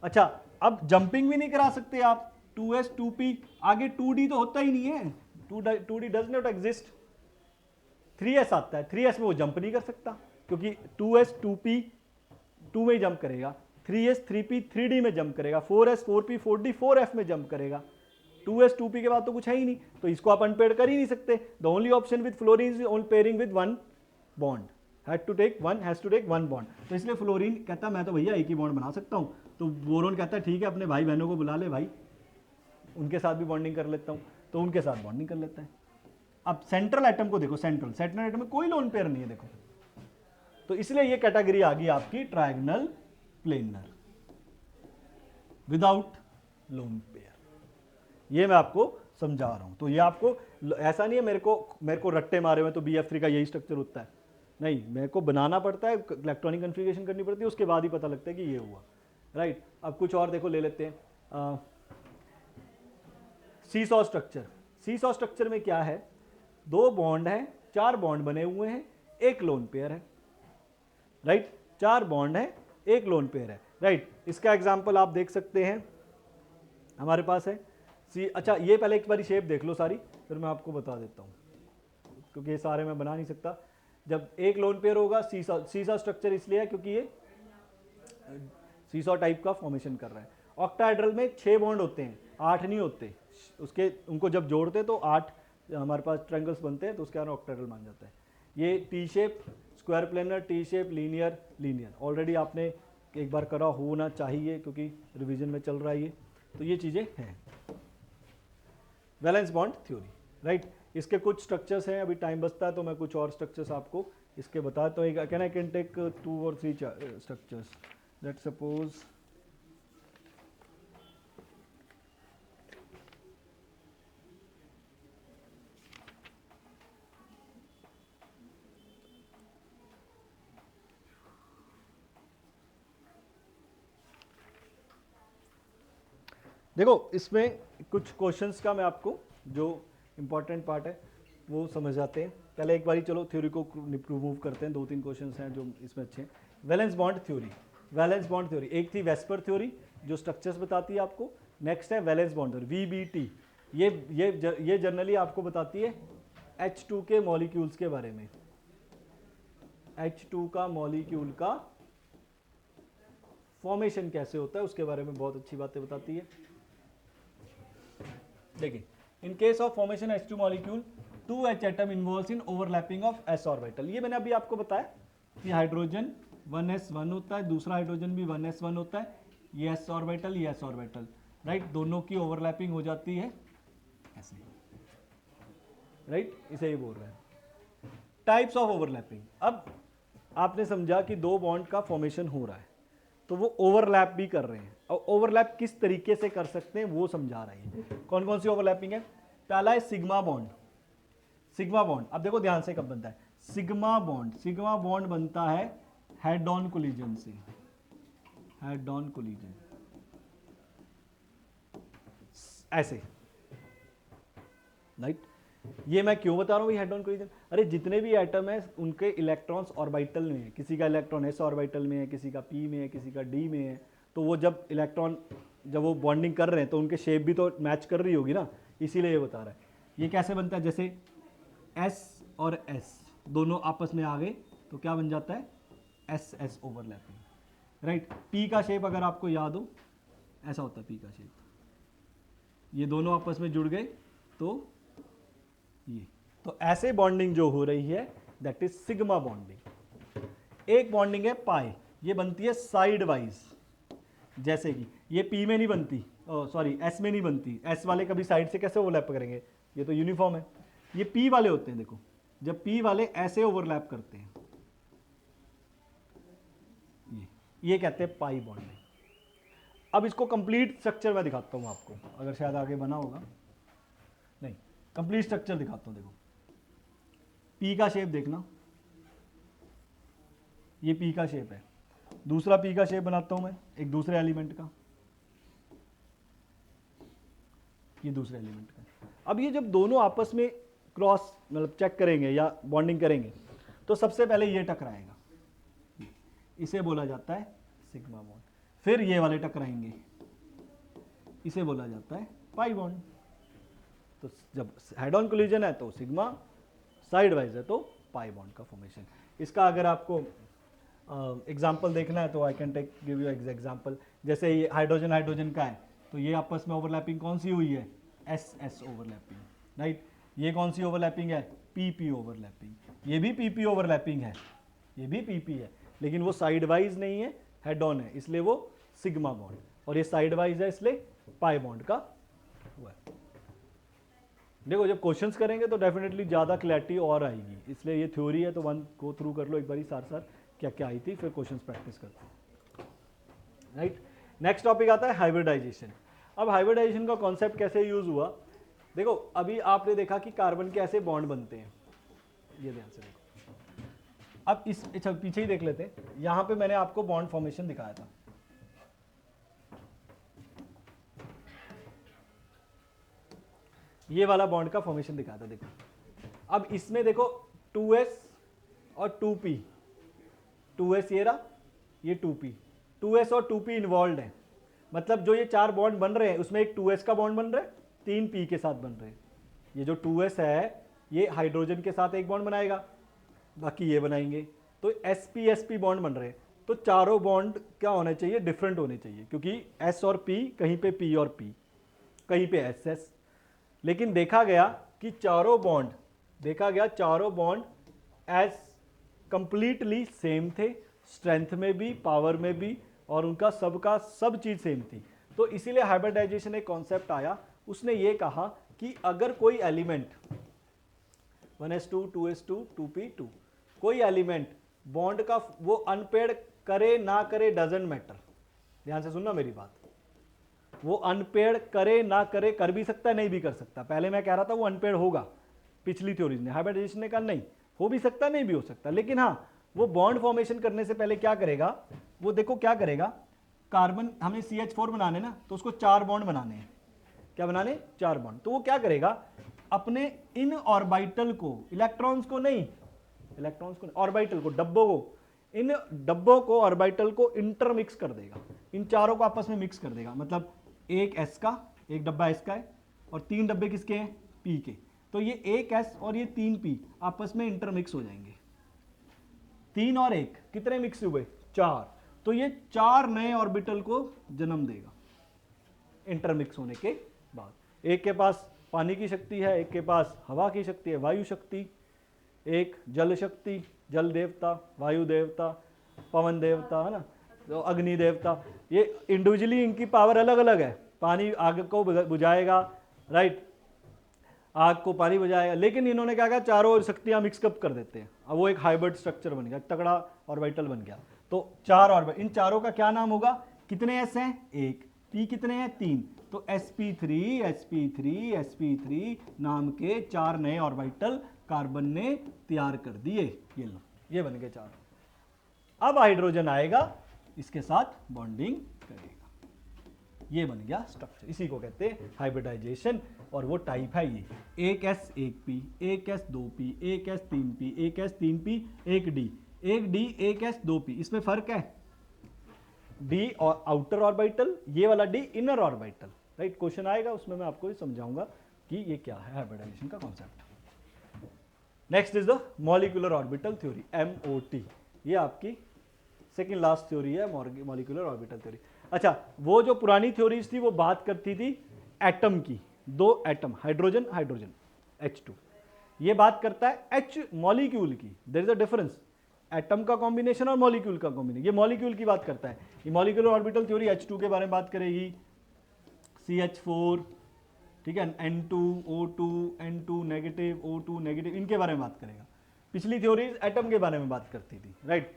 अच्छा, अब जंपिंग भी नहीं करा सकते आप, 2s 2p, आगे 2d तो होता ही नहीं है, 2d does not exist. 3s आता है, 3s में वो जंप नहीं कर सकता, क्योंकि 2s 2p 2 में जंप करेगा, 3s 3p 3d में जंप करेगा, 4s 4p 4d 4f में जंप करेगा। 2s 2p के बाद तो कुछ है ही नहीं, तो इसको आप अनपेयर्ड कर ही नहीं सकते। The only option with fluorine is only pairing with 1 bond, has to take 1 bond. तो इसलिए फ्लोरीन कहता है मैं तो भैया एक ही बॉन्ड बना सकता हूँ। तो बोरोन कहता है ठीक है, अपने भाई बहनों को बुला ले भाई, उनके साथ भी बॉन्डिंग कर लेता हूँ, तो उनके साथ बॉन्डिंग कर लेता है। अब सेंट्रल एटम को देखो, सेंट्रल एटम में कोई लोन पेयर नहीं है, देखो। तो इसलिए ये कैटेगरी आ गई आपकी triangle planar without lone pair. ये मैं आपको समझा रहा हूं। तो ये आपको ऐसा नहीं है मेरे को रट्टे मारे हुए तो BF3 का यही स्ट्रक्चर होता है, नहीं, मेरे को बनाना पड़ता है, इलेक्ट्रॉनिक कन्फिगरेशन करनी पड़ती है, उसके बाद ही पता लगता है कि ये हुआ, राइट। अब कुछ और देखो ले लेते हैं। सीसॉ स्ट्रक्चर, सीसॉ स्ट्रक्चर में क्या है? 2 बॉन्ड है, 4 बॉन्ड बने हुए हैं, 1 लोन पेयर है, राइट। 4 बॉन्ड है, 1 लोन पेयर है, राइट। इसका एग्जांपल आप देख सकते हैं हमारे पास है अच्छा, ये पहले एक बारी शेप देख लो सारी, फिर मैं आपको बता देता हूँ, क्योंकि ये सारे मैं बना नहीं सकता। जब 1 लोन पेयर होगा, सीसॉ स्ट्रक्चर इसलिए है क्योंकि ये सीसॉ टाइप का फॉर्मेशन कर रहा है। ऑक्टाहेड्रल में 6 बॉन्ड होते हैं, 8 नहीं होते, उसके उनको जब जोड़ते तो 8 हमारे पास ट्रायंगल्स बनते हैं, तो उसके कारण ऑक्टाहेड्रल मान जाता है। ये T shape, square planar, T shape, linear already आपने एक बार करा होना चाहिए, क्योंकि रिवीजन में चल रहा है ये, तो ये चीज़ें हैं। Valence bond theory, right. इसके कुछ स्ट्रक्चर्स हैं, अभी टाइम बचता है तो मैं कुछ और स्ट्रक्चर्स आपको इसके बताता हूँ। Can I can take 2 or 3 structures. Let's suppose देखो, इसमें कुछ क्वेश्चंस का मैं आपको जो इम्पोर्टेंट पार्ट है वो समझ आते हैं। पहले एक बारी चलो थ्योरी को रिमूव करते हैं, 2-3 क्वेश्चंस हैं जो इसमें अच्छे हैं। Valence bond theory, valence bond theory एक थी वेस्पर थ्योरी जो स्ट्रक्चर्स बताती है आपको। नेक्स्ट है वैलेंस बॉन्ड थ्योरी, VBT। ये जनरली आपको बताती है H2 के मॉलिक्यूल्स के बारे में, H2 का मॉलिक्यूल का फॉर्मेशन कैसे होता है उसके बारे में बहुत अच्छी बातें बताती है। देखिए, in case of formation H2 molecule 2H atom involves in overlapping of s orbital. ये मैंने अभी आपको बताया कि हाइड्रोजन 1s1 होता है, दूसरा हाइड्रोजन भी 1s1 होता है, ये s ऑर्बिटल, ये s ऑर्बिटल, राइट, दोनों की ओवरलैपिंग हो जाती है ऐसे, राइट, इसे ही बोल रहे हैं टाइप्स ऑफ ओवरलैपिंग। अब आपने समझा कि दो बॉन्ड का फॉर्मेशन हो रहा है तो वो ओवरलैप भी कर रहे हैं, और ओवरलैप किस तरीके से कर सकते हैं वो समझा रहे हैं। कौन कौन सी ओवरलैपिंग है? पहला है सिग्मा बॉन्ड। सिग्मा बॉन्ड, अब देखो ध्यान से कब बनता है सिग्मा बॉन्ड। सिग्मा बॉन्ड बनता है हेड ऑन कोलिजन से, हेड ऑन कोलिजन ऐसे, राइट। ये मैं क्यों बता रहा हूँ हेड ऑन कोलिजन? अरे जितने भी एटम है उनके इलेक्ट्रॉन्स ऑर्बिटल में है, किसी का इलेक्ट्रॉन एस ऑर्बिटल में है, किसी का पी में है, किसी का डी में है, तो वो जब इलेक्ट्रॉन जब वो बॉन्डिंग कर रहे हैं तो उनके शेप भी तो मैच कर रही होगी ना, इसीलिए ये बता रहा है। ये कैसे बनता है? जैसे एस और एस दोनों आपस में आ गए तो क्या बन जाता है? S S overlapping, right. P का शेप अगर आपको याद हो ऐसा होता है पी का शेप, ये दोनों आपस में जुड़ गए तो ये, तो ऐसे बॉन्डिंग जो हो रही है दैट इज सिग्मा बॉन्डिंग। एक बॉन्डिंग है पाई, ये बनती है साइड वाइज, जैसे कि ये पी में नहीं बनती, सॉरी एस में नहीं बनती, एस वाले कभी साइड से कैसे ओवरलैप करेंगे, ये तो यूनिफॉर्म है। ये पी वाले होते हैं, देखो जब पी वाले ऐसे ओवरलैप करते हैं, ये कहते हैं पाई बॉन्डिंग। अब इसको कंप्लीट स्ट्रक्चर मैं दिखाता हूं आपको, अगर शायद आगे बना होगा, नहीं कंप्लीट स्ट्रक्चर दिखाता हूं। देखो पी का शेप देखना, ये पी का शेप है, दूसरा पी का शेप बनाता हूं मैं एक दूसरे एलिमेंट का, ये दूसरे एलिमेंट का। अब ये जब दोनों आपस में क्रॉस मतलब चेक करेंगे या बॉन्डिंग करेंगे तो सबसे पहले ये टकराएगा, इसे बोला जाता है सिग्मा बॉन्ड। फिर ये वाले टकराएंगे, इसे बोला जाता है पाई बॉन्ड। तो जब हेड ऑन कोलिजन है तो सिग्मा, साइड वाइज है तो पाई बॉन्ड का फॉर्मेशन। इसका अगर आपको एग्जांपल देखना है तो I can take give you example. जैसे ये हाइड्रोजन हाइड्रोजन का है तो ये आपस में ओवरलैपिंग कौन सी हुई है? S S overlapping, right. ये कौन सी ओवरलैपिंग है? P P overlapping. ये भी पी पी ओवरलैपिंग है, ये भी पी पी है, लेकिन वो साइड वाइज नहीं है, हेड ऑन है, इसलिए वो सिग्मा बॉन्ड, और ये साइड वाइज है इसलिए पाई बॉन्ड का हुआ है। देखो जब क्वेश्चंस करेंगे तो डेफिनेटली ज़्यादा क्लैरिटी और आएगी, इसलिए ये थ्योरी है तो वन गो थ्रू कर लो एक बारी सार सार क्या क्या आई थी, फिर क्वेश्चंस प्रैक्टिस करते, राइट। नेक्स्ट टॉपिक आता है हाइब्रिडाइजेशन। अब हाइब्रिडाइजेशन का कॉन्सेप्ट कैसे यूज हुआ? देखो अभी आपने देखा कि कार्बन के ऐसे बॉन्ड बनते हैं, ये ध्यान से देखो। अब इस पीछे ही देख लेते हैं, यहां पे मैंने आपको बॉन्ड फॉर्मेशन दिखाया था, ये वाला बॉन्ड का फॉर्मेशन दिखाया था, देखो। अब इसमें देखो 2s और 2p, 2s ये रहा, ये 2p, 2s और 2p इन्वॉल्व है, मतलब जो ये चार बॉन्ड बन रहे हैं उसमें एक 2s का बॉन्ड बन रहा है, 3p के साथ बन रहे हैं। ये जो 2s है ये हाइड्रोजन के साथ एक बॉन्ड बनाएगा, बाकी ये बनाएंगे, तो sp sp बॉन्ड बन रहे हैं। तो चारों बॉन्ड क्या होने चाहिए? डिफरेंट होने चाहिए, क्योंकि s और p कहीं पे p और p, कहीं पे ss। लेकिन देखा गया कि चारों बॉन्ड एज कंप्लीटली सेम थे, स्ट्रेंथ में भी, पावर में भी, और उनका सबका सब चीज सेम थी। तो इसीलिए हाइब्रिडाइजेशन एक कॉन्सेप्ट आया, उसने ये कहा कि अगर कोई एलिमेंट 1s2 2s2 2p2 कोई एलिमेंट बॉन्ड का वो अनपेयर्ड करे ना करे डजंट मैटर, ध्यान से सुनना मेरी बात, वो अनपेयर्ड करे ना करे, कर भी सकता है नहीं भी कर सकता। पहले मैं कह रहा था वो अनपेयर्ड होगा, पिछली थ्योरीज ने, हाइब्रिडाइजेशन ने कहा नहीं, हो भी सकता नहीं भी हो सकता, लेकिन हाँ वो बॉन्ड फॉर्मेशन करने से पहले क्या करेगा, वो देखो क्या करेगा, कार्बन हमें CH4 बनाने ना तो उसको 4 बॉन्ड बनाने हैं, क्या बनाने? 4 बॉन्ड। तो वो क्या करेगा, अपने इन ऑर्बिटल को, इलेक्ट्रॉन्स को नहीं, ऑर्बिटल को, डब्बों को, इन डब्बों को, ऑर्बिटल को इंटरमिक्स कर देगा, इन चारों को आपस में मिक्स कर देगा। मतलब एक s का, एक डब्बा s का है और 3 डब्बे किसके हैं? p के। तो ये एक s और ये 3p आपस में इंटरमिक्स हो जाएंगे। 3 और 1 कितने मिक्स हुए? 4। तो ये 4 नए ऑर्बिटल को जन्म देगा इंटरमिक्स होने के बाद। एक के पास पानी की शक्ति है, एक के पास हवा की शक्ति है, वायु शक्ति, एक जल शक्ति, जल देवता, वायु देवता, पवन देवता, है ना, तो अग्नि देवता। ये इंडिविजुअली इनकी पावर अलग अलग है। पानी आग को बुझाएगा, राइट, आग को पानी बुझाएगा, लेकिन इन्होंने क्या कहा, चारों शक्तियां मिक्सअप कर देते हैं। अब वो एक हाइब्रिड स्ट्रक्चर बन गया, तगड़ा ऑर्बिटल बन गया। तो 4 ऑर्बिटल, इन चारों का क्या नाम होगा, कितने एस हैं, 1, पी कितने हैं, 3, तो sp3 sp3 sp3 नाम के 4 नए ऑर्बिटल कार्बन ने तैयार कर दिए। ये लो, ये बन गए 4। अब हाइड्रोजन आएगा, इसके साथ बॉन्डिंग करेगा, ये बन गया स्ट्रक्चर। इसी को कहते हैं हाइब्रिडाइजेशन, और वो टाइप है ये, एक S एक P, एक S 2P, एक S 3P, एक S 3P, एक D, एक D, एक S 2P। इसमें फर्क है, D और आउटर ऑर्बिटल, ये वाला D inner orbital, right. Question आएगा उसमें मैं आपको समझाऊंगा कि ये क्या है हाइब्रिडाइजेशन का concept. Next is the molecular orbital theory, MOT। ये आपकी सेकेंड लास्ट थ्योरी है, मॉलिक्यूलर ऑर्बिटल थ्योरी। अच्छा, वो जो पुरानी थ्योरीज थी वो बात करती थी एटम की, 2 एटम, हाइड्रोजन हाइड्रोजन H2। ये बात करता है H मॉलिक्यूल की। There is a difference, atom का कॉम्बिनेशन और मॉलिक्यूल का कॉम्बिनेशन। ये मॉलिक्यूल की बात करता है। ये मॉलिक्यूलर ऑर्बिटल थ्योरी H2 के बारे में बात करेगी, CH4, ठीक है, N2 O2 N2 negative O2 negative, इनके बारे में बात करेगा। पिछली थ्योरीज एटम के बारे में बात करती थी, राइट।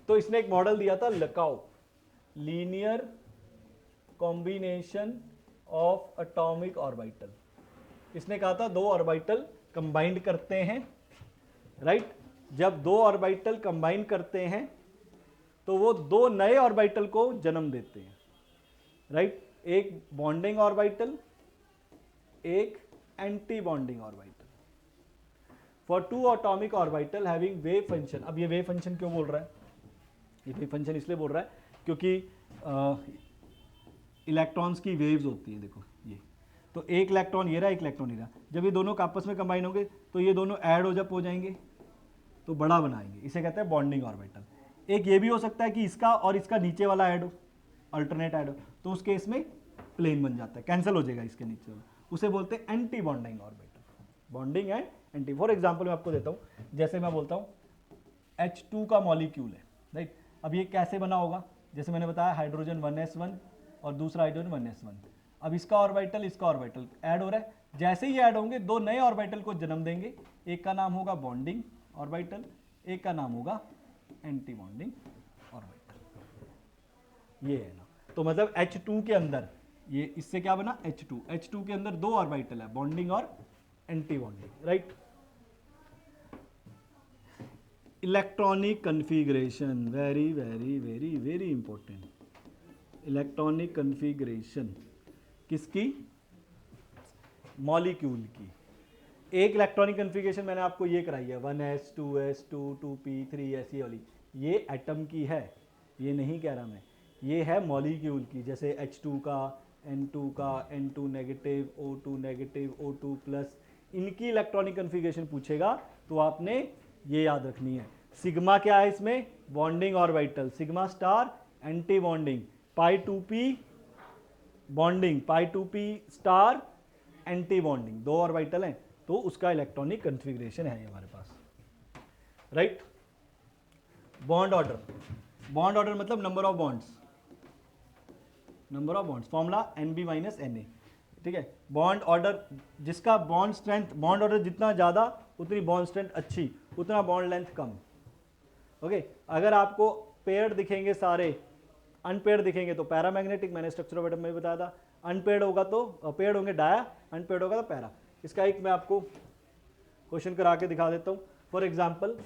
तो इसने एक मॉडल दिया था LCAO, linear combination of atomic orbital. इसने कहा था 2 ऑर्बिटल कंबाइंड करते हैं, राइट। जब 2 ऑर्बिटल कंबाइन करते हैं तो वो 2 नए ऑर्बिटल को जन्म देते हैं, राइट। एक बॉन्डिंग ऑर्बिटल, एक anti bonding orbital. For 2 atomic orbital having wave function. अब ये वेव फंक्शन क्यों बोल रहा है, ये वेव फंक्शन इसलिए बोल रहा है क्योंकि इलेक्ट्रॉन्स की वेव्स होती है, देखो ये, तो एक इलेक्ट्रॉन ये रहा, एक इलेक्ट्रॉन ये रहा। जब ये दोनों आपस में कंबाइन होंगे तो ये दोनों ऐड हो जाएंगे, तो बड़ा बनाएंगे, इसे कहते हैं बॉन्डिंग ऑर्बिटल। एक ये भी हो सकता है कि इसका और इसका नीचे वाला ऐड हो, अल्टरनेट ऐड हो, तो उस केस में प्लेन बन जाता है, कैंसिल हो जाएगा इसके नीचे वाला, उसे बोलते हैं anti bonding orbital. Bonding and anti. For example मैं आपको देता हूँ, जैसे मैं बोलता हूँ H2 का मॉलिक्यूल है, राइट। अब ये कैसे बना होगा, जैसे मैंने बताया हाइड्रोजन 1s1 और दूसरा हाइड्रोजन 1s1। अब इसका ऑर्बिटल इसका ऑर्बिटल ऐड हो रहा है, जैसे ही ऐड होंगे 2 नए ऑर्बिटल को जन्म देंगे। एक का नाम होगा बॉन्डिंग ऑर्बिटल, एक का नाम होगा एंटी बॉन्डिंग ऑर्बिटल। ये है ना, तो मतलब H2 के अंदर ये इससे क्या बना, H2 के अंदर 2 ऑर्बिटल है, बॉन्डिंग और anti bonding, right. Electronic configuration, very very very very important. Electronic configuration किसकी, मॉलिक्यूल की। एक इलेक्ट्रॉनिक कन्फिग्रेशन मैंने आपको ये कराई है, 1s 2s 2p 3s, ये वाली, ये एटम की है, ये नहीं कह रहा मैं, ये है मॉलिक्यूल की। जैसे H2 का, N2 का, N2 negative, O2 negative, O2 plus, इनकी इलेक्ट्रॉनिक कन्फिग्रेशन पूछेगा तो आपने ये याद रखनी है। सिग्मा क्या है इसमें, bonding orbital, sigma star anti bonding, pi 2p bonding, pi 2p star anti bonding, 2 orbital हैं, तो उसका इलेक्ट्रॉनिक कन्फिग्रेशन है हमारे पास, right. Bond order, bond order मतलब number of bonds, number of bonds, formula Nb - Na, ठीक है। बॉन्ड ऑर्डर, जिसका बॉन्ड स्ट्रेंथ, बॉन्ड ऑर्डर जितना ज़्यादा उतनी बॉन्ड स्ट्रेंथ अच्छी, उतना बॉन्ड लेंथ कम, ओके। अगर आपको पेयर दिखेंगे सारे, अनपेयर्ड दिखेंगे तो पैरामैग्नेटिक, मैंने स्ट्रक्चर ऑफ एटम में बताया था। अनपेयर्ड होगा तो पेयर्ड होंगे डाया, अनपेयर्ड होगा तो पैरा। इसका एक मैं आपको क्वेश्चन करा के दिखा देता हूँ। फॉर एग्जाम्पल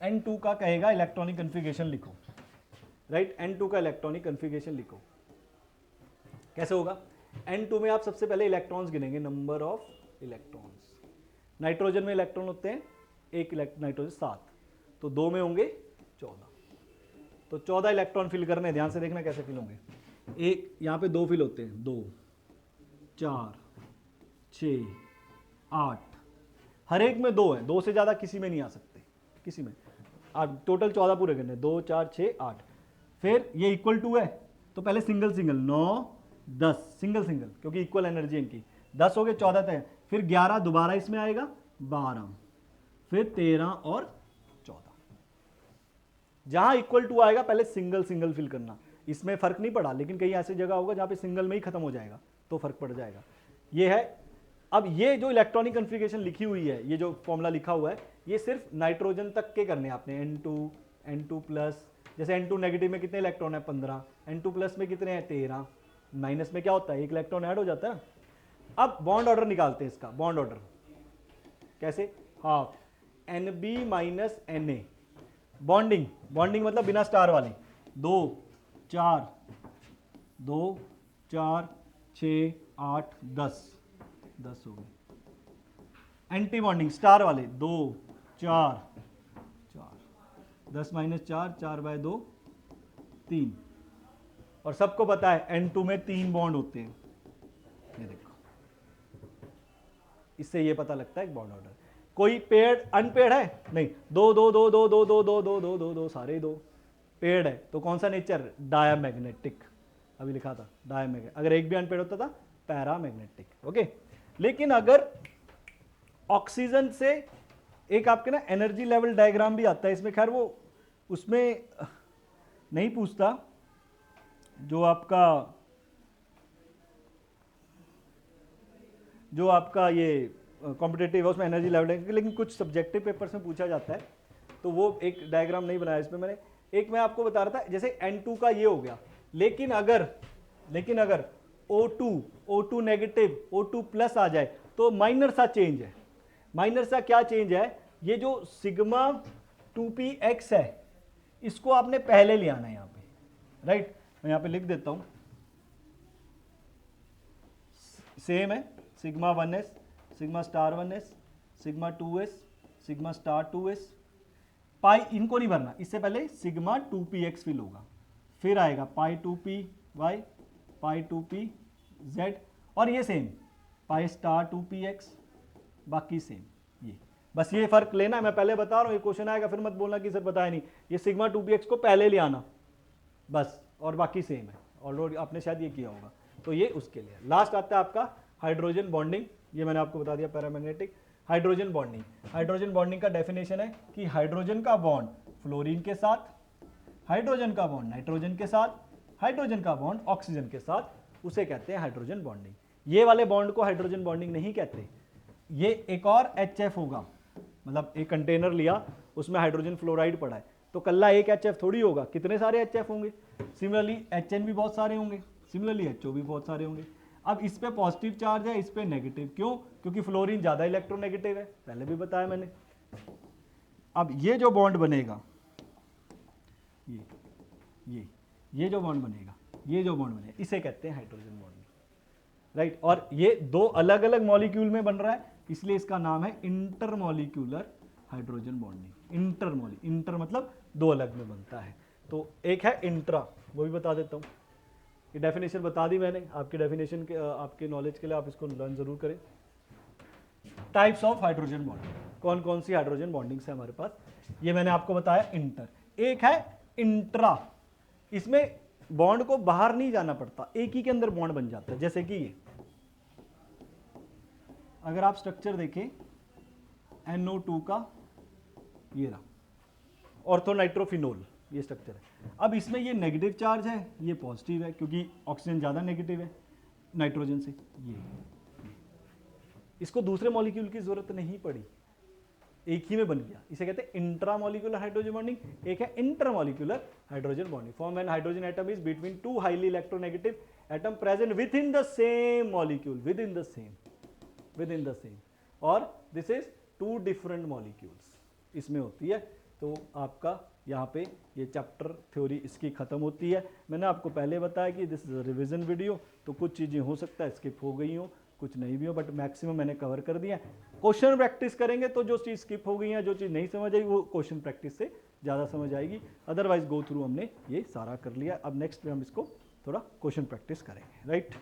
N2 का कहेगा इलेक्ट्रॉनिक कन्फिग्रेशन लिखो, राइट। N2 का इलेक्ट्रॉनिक कन्फिग्रेशन लिखो, कैसे होगा। N2 में आप सबसे पहले इलेक्ट्रॉन्स गिनेंगे, नंबर ऑफ इलेक्ट्रॉन्स। नाइट्रोजन में इलेक्ट्रॉन होते हैं, एक नाइट्रोजन 7, तो 2 में होंगे 14, तो 14 इलेक्ट्रॉन फिल करने, ध्यान से देखना कैसे फिल होंगे। एक यहाँ पे 2 फिल होते हैं, 2 4 6 8 हर एक में 2 है, 2 से ज़्यादा किसी में नहीं आ सकते, किसी में। आप टोटल 14 पूरे करने, 2 4 6 8। फिर ये इक्वल टू है तो पहले सिंगल सिंगल 9 10 सिंगल सिंगल, क्योंकि इक्वल एनर्जी इनकी 10 हो गए, 14 तय। फिर 11 दोबारा इसमें आएगा 12, फिर 13 और 14। जहां इक्वल टू आएगा पहले सिंगल सिंगल फिल करना। इसमें फर्क नहीं पड़ा, लेकिन कहीं ऐसी जगह होगा जहां पे सिंगल में ही खत्म हो जाएगा तो फर्क पड़ जाएगा। ये है। अब ये जो इलेक्ट्रॉनिक कन्फिगरेशन लिखी हुई है, ये जो फॉर्मूला लिखा हुआ है, ये सिर्फ नाइट्रोजन तक के करने आपने। N2 प्लस, जैसे N2 नेगेटिव में कितने इलेक्ट्रॉन है 15, N2 प्लस में कितने हैं 13, माइनस में क्या होता है एक इलेक्ट्रॉन ऐड हो जाता है। अब बॉन्ड ऑर्डर निकालते हैं इसका। बॉन्ड ऑर्डर कैसे, half NB minus Na। Bonding, bonding मतलब बिना स्टार वाली, 2 4 2 4 6 8 10 10 हो गई। एंटी बॉन्डिंग स्टार वाले 2 4 4 10 माइनस 4 4 बाय 2 3। और सबको पता है N2 में 3 बॉन्ड होते हैं, ये देखो, इससे ये पता लगता है बॉन्ड ऑर्डर। कोई पेड अनपेड है नहीं, 2 2 2 2 2 2 2 2 2 2 2 सारे 2 पेड है। तो कौन सा नेचर, डायामैग्नेटिक, अभी लिखा था डायामैग्नेटिक। अगर एक भी अनपेड होता था पैरामैग्नेटिक। ओके, लेकिन अगर ऑक्सीजन से एक आपके ना एनर्जी लेवल डायग्राम भी आता है इसमें, खैर वो उसमें नहीं पूछता, जो आपका ये कॉम्पिटेटिव है उसमें एनर्जी लेवल, लेकिन कुछ सब्जेक्टिव पेपर्स में पूछा जाता है, तो वो एक डायग्राम नहीं बनाया इसमें मैंने। एक मैं आपको बता रहा था, जैसे N2 का ये हो गया, लेकिन अगर O2 नेगेटिव O2 प्लस आ जाए तो माइनर सा चेंज है। माइनर सा क्या चेंज है, ये जो सिग्मा 2px है इसको आपने पहले ले आना है यहाँ पे, राइट। मैं यहाँ पे लिख देता हूँ, सेम है sigma 1s, sigma star 1s, sigma 2s, sigma star 2s, पाई इनको नहीं भरना, इससे पहले सिग्मा 2px फिल होगा, फिर आएगा पाई 2p y, पाई 2p z, और ये सेम पाई स्टार 2px, बाकी सेम। ये बस ये फर्क लेना है, मैं पहले बता रहा हूँ, ये क्वेश्चन आएगा फिर मत बोलना कि सर बताया नहीं। ये सिग्मा 2px को पहले ले आना बस, और बाकी सेम है, ऑलरेडी आपने शायद ये किया होगा, तो ये उसके लिए। लास्ट आता है आपका हाइड्रोजन बॉन्डिंग, ये मैंने आपको बता दिया paramagnetic. Hydrogen bonding, hydrogen bonding का डेफिनेशन है कि हाइड्रोजन का बॉन्ड फ्लोरीन के साथ, हाइड्रोजन का बॉन्ड नाइट्रोजन के साथ, हाइड्रोजन का बॉन्ड ऑक्सीजन के साथ, उसे कहते हैं हाइड्रोजन बॉन्डिंग। ये वाले बॉन्ड को हाइड्रोजन बॉन्डिंग नहीं कहते। ये एक और HF होगा, मतलब एक कंटेनर लिया उसमें हाइड्रोजन फ्लोराइड पड़ा है, तो कल्ला एक HF थोड़ी होगा, कितने सारे HF होंगे। सिमिलरली HN भी बहुत सारे होंगे, सिमिलरली HO भी बहुत सारे होंगे। अब इस पे पॉजिटिव चार्ज है, इस पे नेगेटिव, क्यों, क्योंकि फ्लोरीन ज़्यादा इलेक्ट्रोनेगेटिव है, पहले भी बताया मैंने। अब ये जो बॉन्ड बनेगा, ये जो बॉन्ड बनेगा, इसे कहते हैं हाइड्रोजन बॉन्डिंग, राइट। और ये 2 अलग अलग मॉलिक्यूल में बन रहा है, इसलिए इसका नाम है इंटरमॉलिक्यूलर हाइड्रोजन बॉन्डिंग। इंटर मतलब 2 अलग में बनता है। तो एक है इंट्रा, वो भी बता देता हूँ, ये डेफिनेशन बता दी मैंने, आपके डेफिनेशन के आपके नॉलेज के लिए आप इसको लर्न जरूर करें। टाइप्स ऑफ हाइड्रोजन बॉन्डिंग, कौन कौन सी हाइड्रोजन बॉन्डिंग्स है हमारे पास, ये मैंने आपको बताया इंटर। एक है इंट्रा, इसमें बॉन्ड को बाहर नहीं जाना पड़ता, एक ही के अंदर बॉन्ड बन जाता है। जैसे कि ये अगर आप स्ट्रक्चर देखें NO2 का, ये रहा ऑर्थोनाइट्रोफिनोल, ये स्ट्रक्चर है। अब इसमें ये नेगेटिव चार्ज है, ये पॉजिटिव है, क्योंकि ऑक्सीजन ज़्यादा नेगेटिव है नाइट्रोजन से। ये इसको दूसरे मॉलिक्यूल की जरूरत नहीं पड़ी, एक ही में बन गया, इसे कहते हैं इंट्रामॉलिक्यूलर हाइड्रोजन बॉन्डिंग। एक है intermolecular hydrogen bonding, form when hydrogen atom is between 2 highly electronegative atom present with in the same molecule, with in the same, और दिस इज 2 डिफरेंट मॉलिक्यूल्स इसमें होती है। तो आपका यहाँ पे ये चैप्टर थ्योरी इसकी खत्म होती है। मैंने आपको पहले बताया कि this is a revision video, तो कुछ चीज़ें हो सकता है स्किप हो गई हो, कुछ नहीं भी हो, बट मैक्सिमम मैंने कवर कर दिया। क्वेश्चन प्रैक्टिस करेंगे तो जो चीज़ स्किप हो गई है, जो चीज़ नहीं समझ आई, वो क्वेश्चन प्रैक्टिस से ज़्यादा समझ आएगी। अदरवाइज गो थ्रू हमने ये सारा कर लिया। अब नेक्स्ट में हम इसको थोड़ा क्वेश्चन प्रैक्टिस करेंगे, राइट।